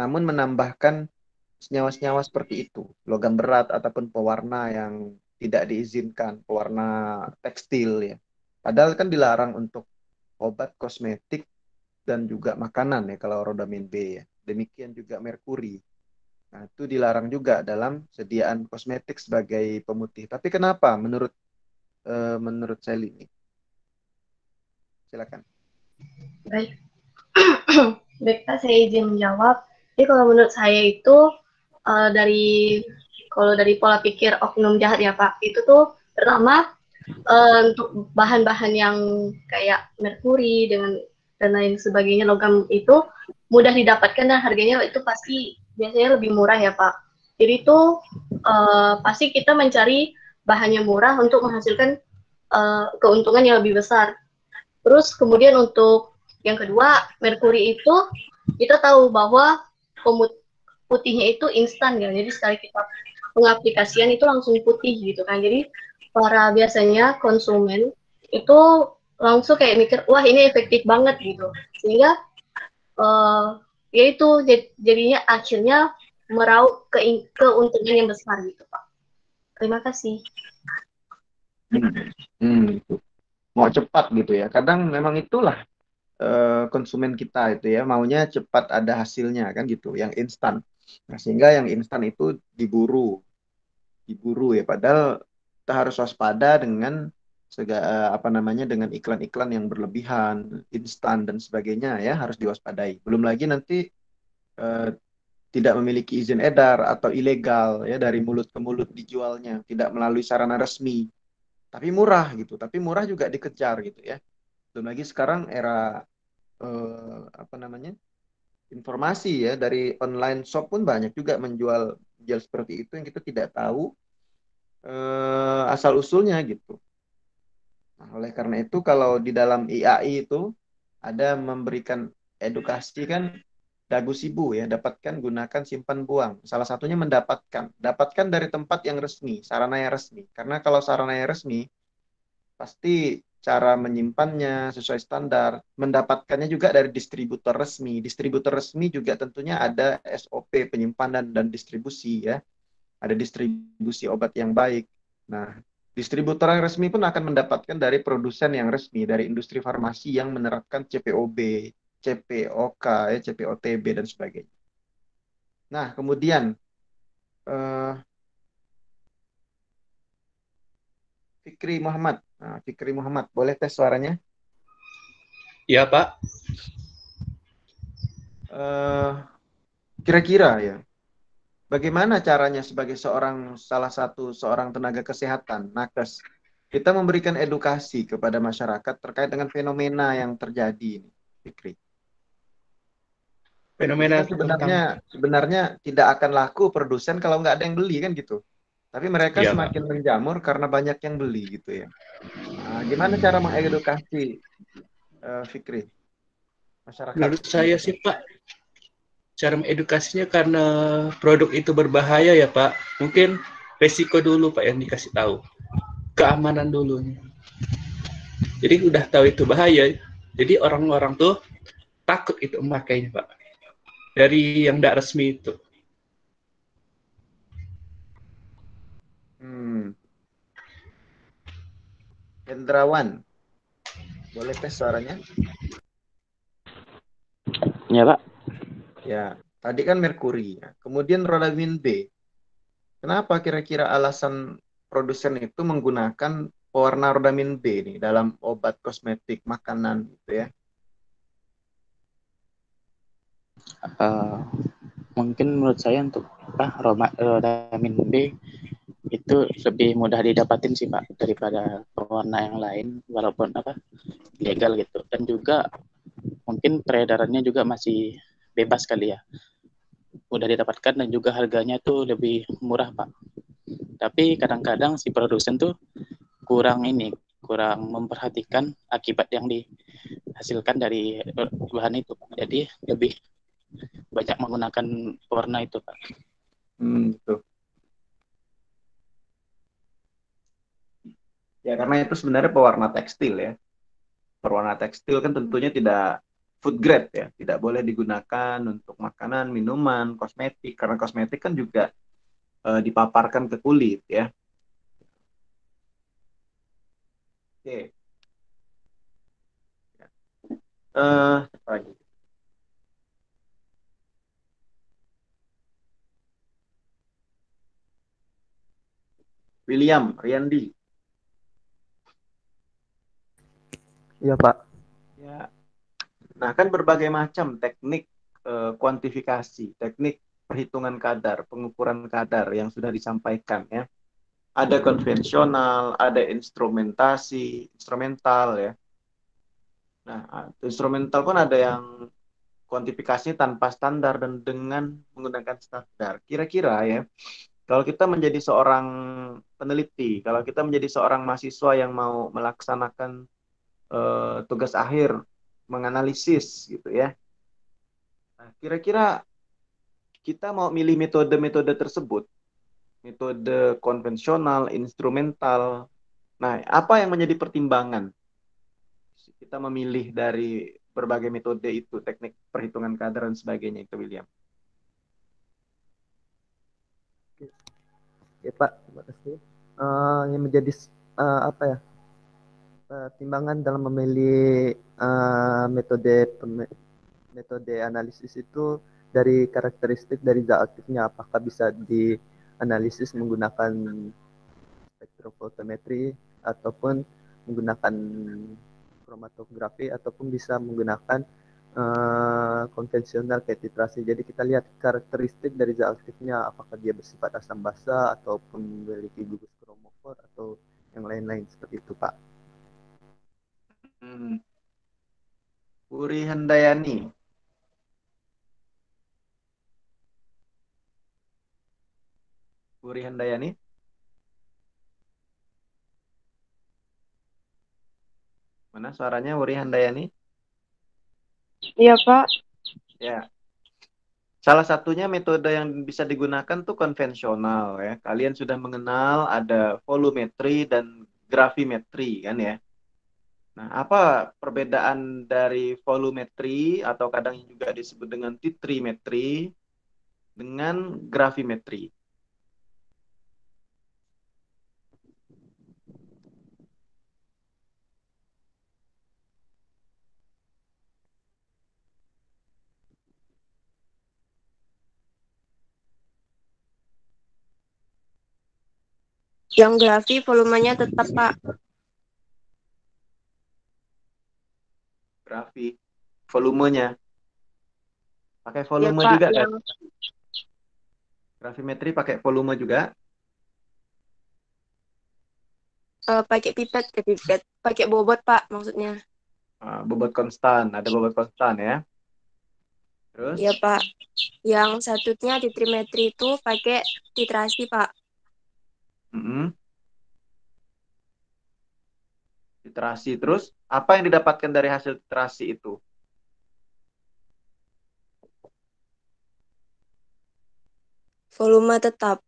namun menambahkan senyawa-senyawa seperti itu, logam berat ataupun pewarna yang tidak diizinkan, pewarna tekstil ya. Padahal kan dilarang untuk obat, kosmetik, dan juga makanan ya kalau rodamin B ya. Demikian juga merkuri. Nah, itu dilarang juga dalam sediaan kosmetik sebagai pemutih. Tapi kenapa menurut saya ini? Silakan.
Baik. Baik, Pak, saya izin menjawab. Jadi kalau menurut saya itu dari pola pikir oknum jahat ya Pak, itu tuh pertama untuk bahan-bahan yang kayak merkuri dan lain sebagainya, logam itu mudah didapatkan dan harganya itu pasti biasanya lebih murah ya Pak. Jadi itu pasti kita mencari bahannya murah untuk menghasilkan keuntungan yang lebih besar. Terus kemudian untuk yang kedua, merkuri itu kita tahu bahwa putihnya itu instan ya. Jadi sekali kita pengaplikasian itu langsung putih gitu kan. Jadi para biasanya konsumen itu langsung kayak mikir, wah ini efektif banget gitu. Sehingga ya itu jadinya akhirnya meraup keuntungan yang besar gitu Pak. Terima kasih.
mau cepat gitu ya. Kadang memang itulah konsumen kita itu ya, maunya cepat ada hasilnya kan gitu, yang instan. Nah, sehingga yang instan itu diburu ya. Padahal kita harus waspada dengan apa namanya, dengan iklan-iklan yang berlebihan, instan dan sebagainya ya, harus diwaspadai. Belum lagi nanti eh, tidak memiliki izin edar atau ilegal ya, dari mulut ke mulut dijualnya, tidak melalui sarana resmi, tapi murah gitu. Tapi murah juga dikejar gitu ya. Belum lagi sekarang era apa namanya, informasi ya, dari online shop pun banyak juga menjual jual seperti itu yang kita tidak tahu asal usulnya gitu. Nah, oleh karena itu kalau di dalam IAI itu ada memberikan edukasi kan, dagu sibu ya, dapatkan, gunakan, simpan, buang. Salah satunya dapatkan dari tempat yang resmi, sarana yang resmi. Karena kalau sarana yang resmi pasti cara menyimpannya sesuai standar, mendapatkannya juga dari distributor resmi. Distributor resmi juga tentunya ada SOP penyimpanan dan distribusi ya. Ada distribusi obat yang baik. Nah, distributor yang resmi pun akan mendapatkan dari produsen yang resmi, dari industri farmasi yang menerapkan CPOB, CPOK, CPOTB, dan sebagainya. Nah, kemudian eh, Fikri Muhammad. Nah, Fikri Muhammad, boleh tes suaranya?
Iya, Pak.
Kira-kira ya, bagaimana caranya sebagai salah satu seorang tenaga kesehatan, nakes, kita memberikan edukasi kepada masyarakat terkait dengan fenomena yang terjadi ini, Fikri? Ini
Fenomena
kan sebenarnya tidak akan laku produsen kalau nggak ada yang beli kan gitu. Tapi mereka
Iya, Pak.
semakin menjamur karena banyak yang beli gitu ya. Nah, gimana cara mengedukasi Fikri, masyarakat?
Menurut saya sih, Pak, cara mengedukasinya karena produk itu berbahaya ya, Pak. Mungkin resiko dulu, Pak, yang dikasih tahu. Keamanan dulu. Jadi udah tahu itu bahaya. Jadi orang-orang tuh takut itu memakainya, Pak. Dari yang tidak resmi itu.
Hendrawan, boleh tes suaranya?
Ya, Pak.
Ya, tadi kan merkuri ya. Kemudian rodamin B. Kenapa kira-kira alasan produsen itu menggunakan pewarna rodamin B nih dalam obat, kosmetik, makanan gitu ya?
Mungkin menurut saya untuk rodamin B itu lebih mudah didapatin sih, Pak, daripada pewarna yang lain, walaupun legal gitu. Dan juga mungkin peredarannya juga masih bebas kali ya, mudah didapatkan, dan juga harganya tuh lebih murah, Pak. Tapi kadang-kadang si produsen tuh kurang memperhatikan akibat yang dihasilkan dari bahan itu. Jadi lebih banyak menggunakan pewarna itu, Pak.
Betul. Ya, karena itu sebenarnya pewarna tekstil ya. Pewarna tekstil kan tentunya tidak food grade ya, tidak boleh digunakan untuk makanan, minuman, kosmetik, karena kosmetik kan juga dipaparkan ke kulit ya. Oke. Apa lagi? William Riyandi.
Iya, Pak.
Ya. Nah, kan berbagai macam teknik kuantifikasi, teknik perhitungan kadar, pengukuran kadar yang sudah disampaikan ya. Ada konvensional, ada instrumental ya. Nah, instrumental pun ada yang kuantifikasi tanpa standar dan dengan menggunakan standar. Kira-kira ya, kalau kita menjadi seorang peneliti, kalau kita menjadi seorang mahasiswa yang mau melaksanakan tugas akhir, menganalisis gitu ya. Nah, kira-kira kita mau milih metode-metode tersebut, metode konvensional, instrumental. Nah, apa yang menjadi pertimbangan kita memilih dari berbagai metode itu, teknik perhitungan kadar dan sebagainya itu, William?
Ya, Pak, terima kasih. Yang menjadi pertimbangan dalam memilih metode analisis itu dari karakteristik dari zat aktifnya, apakah bisa dianalisis menggunakan spektrofotometri ataupun menggunakan kromatografi ataupun bisa menggunakan konvensional kayak titrasi. Jadi kita lihat karakteristik dari zat aktifnya, apakah dia bersifat asam basa ataupun memiliki gugus kromofor atau yang lain-lain seperti itu, Pak.
Puri Handayani. Puri Handayani. Mana suaranya Wuri Handayani?
Iya, Pak.
Ya. Salah satunya metode yang bisa digunakan tuh konvensional ya. Kalian sudah mengenal ada volumetri dan gravimetri kan ya. Nah, apa perbedaan dari volumetri atau kadang juga disebut dengan titrimetri dengan gravimetri?
Yang grafi volumenya tetap, Pak.
Grafi volumenya. Pakai
Iya,
volume
Pak.
juga kan?
Yang
Gravimetri pakai volume juga?
pakai pipet, pakai bobot, Pak, maksudnya.
Bobot konstan, ada bobot konstan ya. Terus?
Iya, Pak. Yang satunya titrimetri itu pakai titrasi, Pak.
Titrasi. Terus apa yang didapatkan dari hasil titrasi itu?
Volume tetap.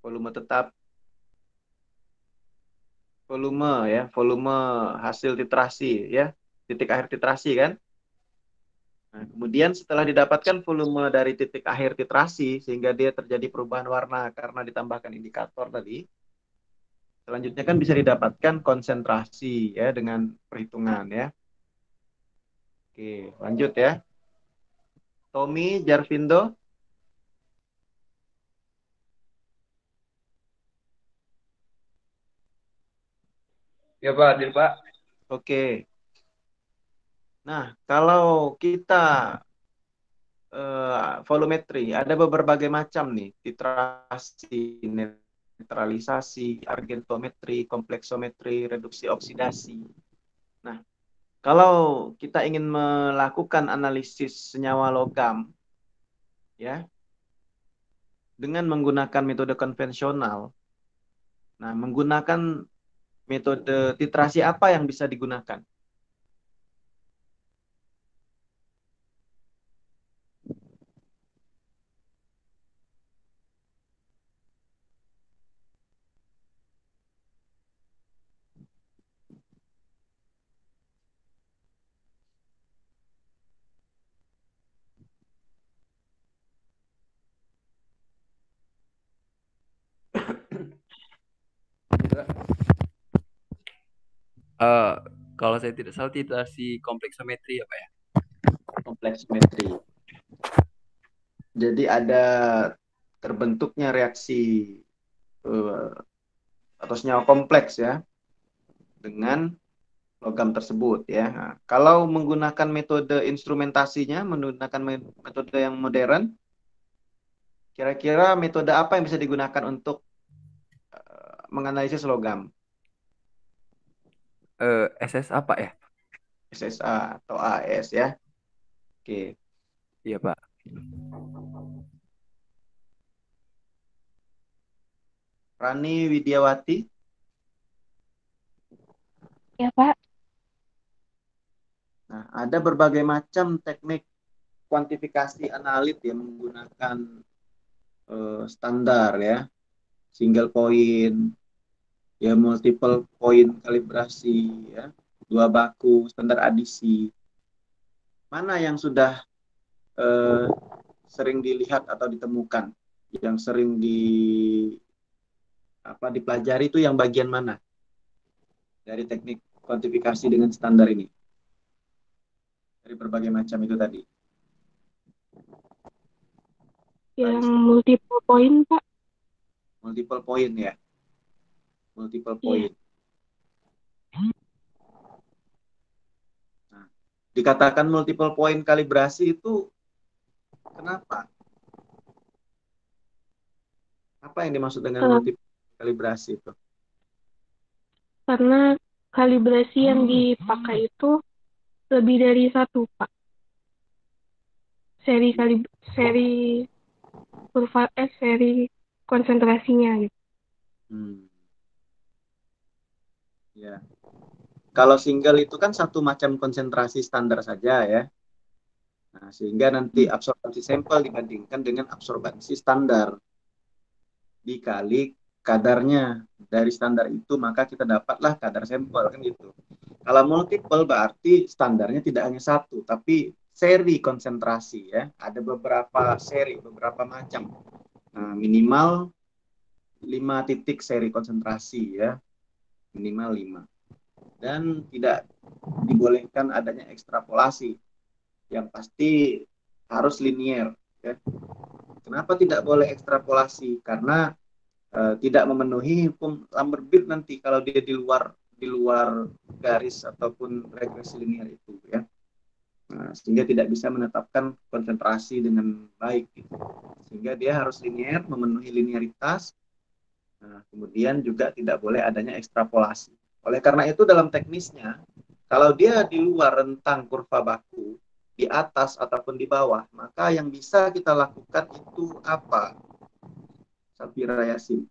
Volume tetap. Volume ya, volume hasil titrasi ya. Titik akhir titrasi kan? Nah, kemudian setelah didapatkan volume dari titik akhir titrasi sehingga dia terjadi perubahan warna karena ditambahkan indikator tadi. Selanjutnya kan bisa didapatkan konsentrasi ya dengan perhitungan ya. Oke, lanjut ya. Tommy Jarvindo.
Ya Pak, hadir Pak.
Oke. Nah, kalau kita volumetri, ada berbagai macam nih, titrasi, netralisasi, argentometri, kompleksometri, reduksi oksidasi. Nah, kalau kita ingin melakukan analisis senyawa logam, ya, dengan menggunakan metode konvensional, nah, menggunakan metode titrasi apa yang bisa digunakan?
Kalau saya tidak salah titrasi kompleksometri ya Pak ya?
Kompleksometri. Jadi ada terbentuknya reaksi atau senyawa kompleks ya dengan logam tersebut ya. Nah, kalau menggunakan metode instrumentasinya, menggunakan metode yang modern, kira-kira metode apa yang bisa digunakan untuk menganalisis logam?
SSA Pak ya?
SSA atau AS ya. Oke.
Iya Pak.
Rani Widiawati.
Ya Pak.
Nah, ada berbagai macam teknik kuantifikasi analit yang menggunakan standar ya, single point, ya multiple point kalibrasi, ya, dua baku, standar adisi. Mana yang sudah sering dilihat atau ditemukan, yang sering dipelajari itu yang bagian mana? dari teknik kuantifikasi dengan standar ini? Dari berbagai macam itu tadi.
Yang multiple point, Pak.
Multiple point ya. Multiple
Iya.
point. Nah, dikatakan multiple point kalibrasi itu kenapa? Apa yang dimaksud dengan multiple kalibrasi itu?
Karena kalibrasi yang dipakai itu lebih dari satu, Pak. Seri kurva seri konsentrasinya gitu.
Ya. Kalau single itu kan satu macam konsentrasi standar saja ya. Nah, sehingga nanti absorbansi sampel dibandingkan dengan absorbansi standar. Dikali kadarnya dari standar itu, maka kita dapatlah kadar sampel kan gitu. Kalau multiple berarti standarnya tidak hanya satu, tapi seri konsentrasi ya. Ada beberapa seri, beberapa macam. Nah, minimal 5 titik seri konsentrasi ya. Minimal 5. Dan tidak dibolehkan adanya ekstrapolasi. Yang pasti harus linier ya. Kenapa tidak boleh ekstrapolasi? Karena tidak memenuhi hukum Lambert-Beer nanti kalau dia di luar garis ataupun regresi linear itu ya. Nah, sehingga tidak bisa menetapkan konsentrasi dengan baik gitu. Sehingga dia harus linier, memenuhi linearitas. Nah, kemudian juga tidak boleh adanya ekstrapolasi. Oleh karena itu dalam teknisnya, kalau dia di luar rentang kurva baku, di atas ataupun di bawah, maka yang bisa kita lakukan itu apa? Safira Yasin.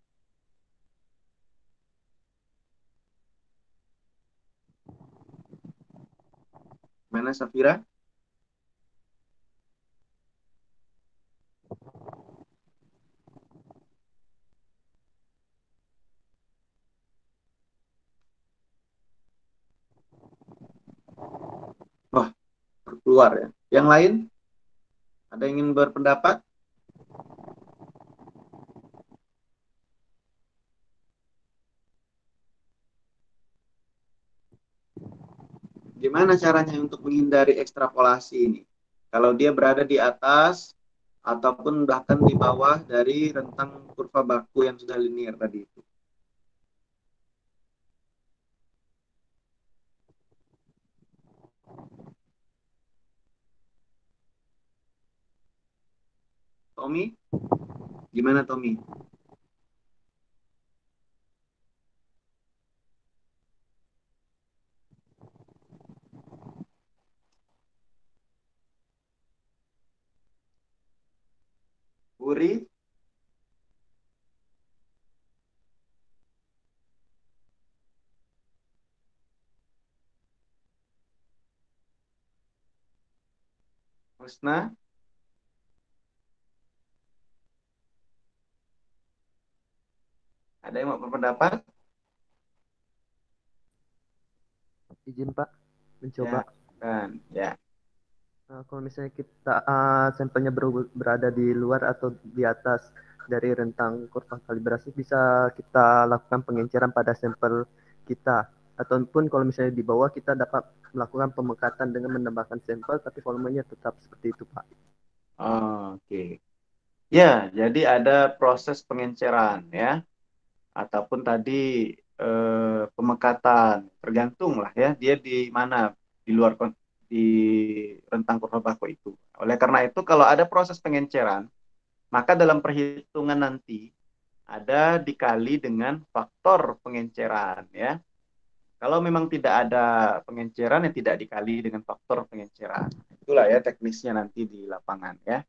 Mana Safira? Wah, keluar ya. Yang lain? Ada yang ingin berpendapat? Gimana caranya untuk menghindari ekstrapolasi ini? Kalau dia berada di atas ataupun bahkan di bawah dari rentang kurva baku yang sudah linear tadi itu. Tommy? Gimana Tommy? Uri? Husna? Ada yang mau berpendapat?
Izin Pak, mencoba.
Ya.
Kalau misalnya kita sampelnya berada di luar atau di atas dari rentang kurva kalibrasi, bisa kita lakukan pengenceran pada sampel kita. Ataupun kalau misalnya di bawah, kita dapat melakukan pemekatan dengan menambahkan sampel, tapi volumenya tetap seperti itu, Pak.
Oke. Ya, jadi ada proses pengenceran ya. Ataupun tadi pemekatan, tergantung lah ya, dia di mana, di luar di rentang kurva baku itu. Oleh karena itu kalau ada proses pengenceran, maka dalam perhitungan nanti ada dikali dengan faktor pengenceran ya. Kalau memang tidak ada pengenceran, ya tidak dikali dengan faktor pengenceran. Itulah ya teknisnya nanti di lapangan ya.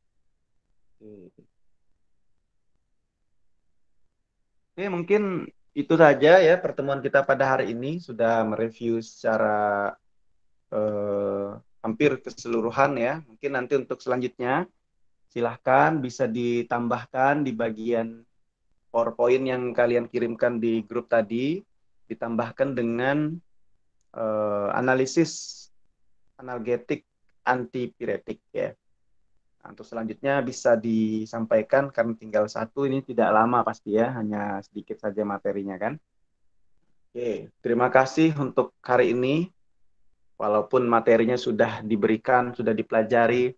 Oke, mungkin itu saja ya pertemuan kita pada hari ini, sudah mereview secara hampir keseluruhan ya. Mungkin nanti untuk selanjutnya silahkan bisa ditambahkan di bagian PowerPoint yang kalian kirimkan di grup tadi, ditambahkan dengan analisis analgetik antipiretik ya. Nah, untuk selanjutnya bisa disampaikan karena tinggal satu, ini tidak lama pasti ya, hanya sedikit saja materinya kan.
Oke, terima kasih untuk hari ini. Walaupun materinya sudah diberikan, sudah dipelajari,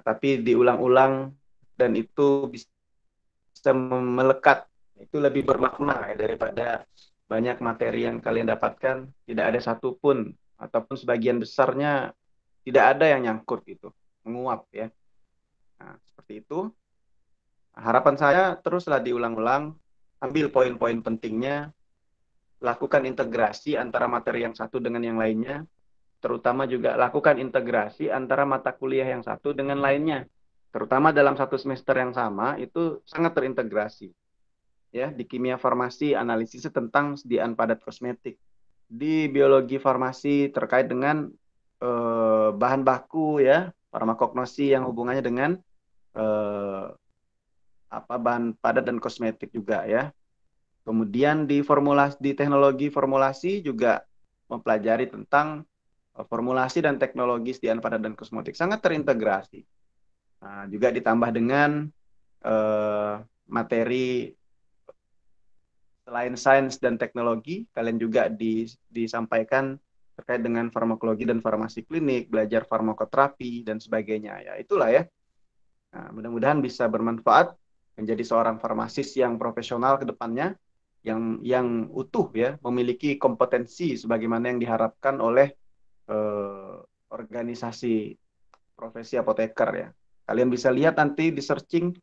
tapi diulang-ulang dan itu bisa melekat. Itu lebih bermakna ya, daripada banyak materi yang kalian dapatkan, tidak ada satupun ataupun sebagian besarnya tidak ada yang nyangkut gitu, menguap ya. Nah, seperti itu. Harapan saya teruslah diulang-ulang, ambil poin-poin pentingnya, lakukan integrasi antara materi yang satu dengan yang lainnya, terutama juga lakukan integrasi antara mata kuliah yang satu dengan lainnya. Terutama dalam satu semester yang sama, itu sangat terintegrasi. Ya, di kimia farmasi, analisisnya tentang sediaan padat kosmetik. Di biologi farmasi terkait dengan bahan baku, ya, farmakognosi yang hubungannya dengan bahan padat dan kosmetik juga ya. Kemudian di teknologi formulasi juga mempelajari tentang formulasi dan teknologi sediaan padat dan kosmetik, sangat terintegrasi. Nah, juga ditambah dengan materi selain sains dan teknologi, kalian juga disampaikan terkait dengan farmakologi dan farmasi klinik, belajar farmakoterapi dan sebagainya ya. Itulah ya. Nah, mudah-mudahan bisa bermanfaat menjadi seorang farmasis yang profesional ke depannya, yang utuh ya, memiliki kompetensi sebagaimana yang diharapkan oleh organisasi profesi apoteker ya. Kalian bisa lihat nanti di searching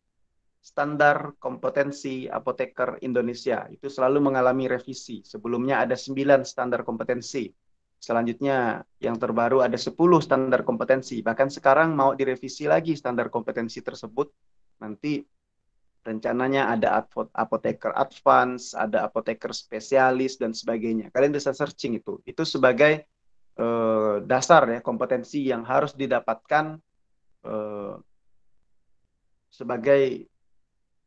standar kompetensi apoteker Indonesia. Itu selalu mengalami revisi. Sebelumnya ada 9 standar kompetensi. Selanjutnya yang terbaru ada 10 standar kompetensi. Bahkan sekarang mau direvisi lagi standar kompetensi tersebut. Nanti rencananya ada apoteker advance, ada apoteker spesialis, dan sebagainya. Kalian bisa searching itu. Itu sebagai dasar ya, kompetensi yang harus didapatkan sebagai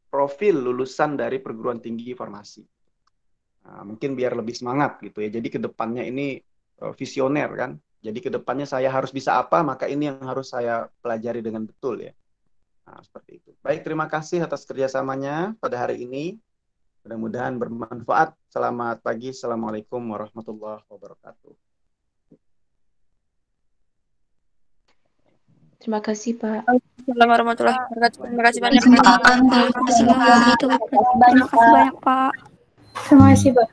profil lulusan dari perguruan tinggi farmasi. Nah, mungkin biar lebih semangat gitu ya. Jadi kedepannya ini visioner kan. Jadi kedepannya saya harus bisa apa, maka ini yang harus saya pelajari dengan betul ya. Nah, seperti itu. Baik, terima kasih atas kerjasamanya pada hari ini. Mudah-mudahan bermanfaat. Selamat pagi. Assalamualaikum warahmatullahi wabarakatuh.
Terima kasih, Pak.
Assalamualaikum warahmatullahi wabarakatuh. Terima kasih banyak.
Terima kasih banyak, Pak.
Terima kasih, Pak.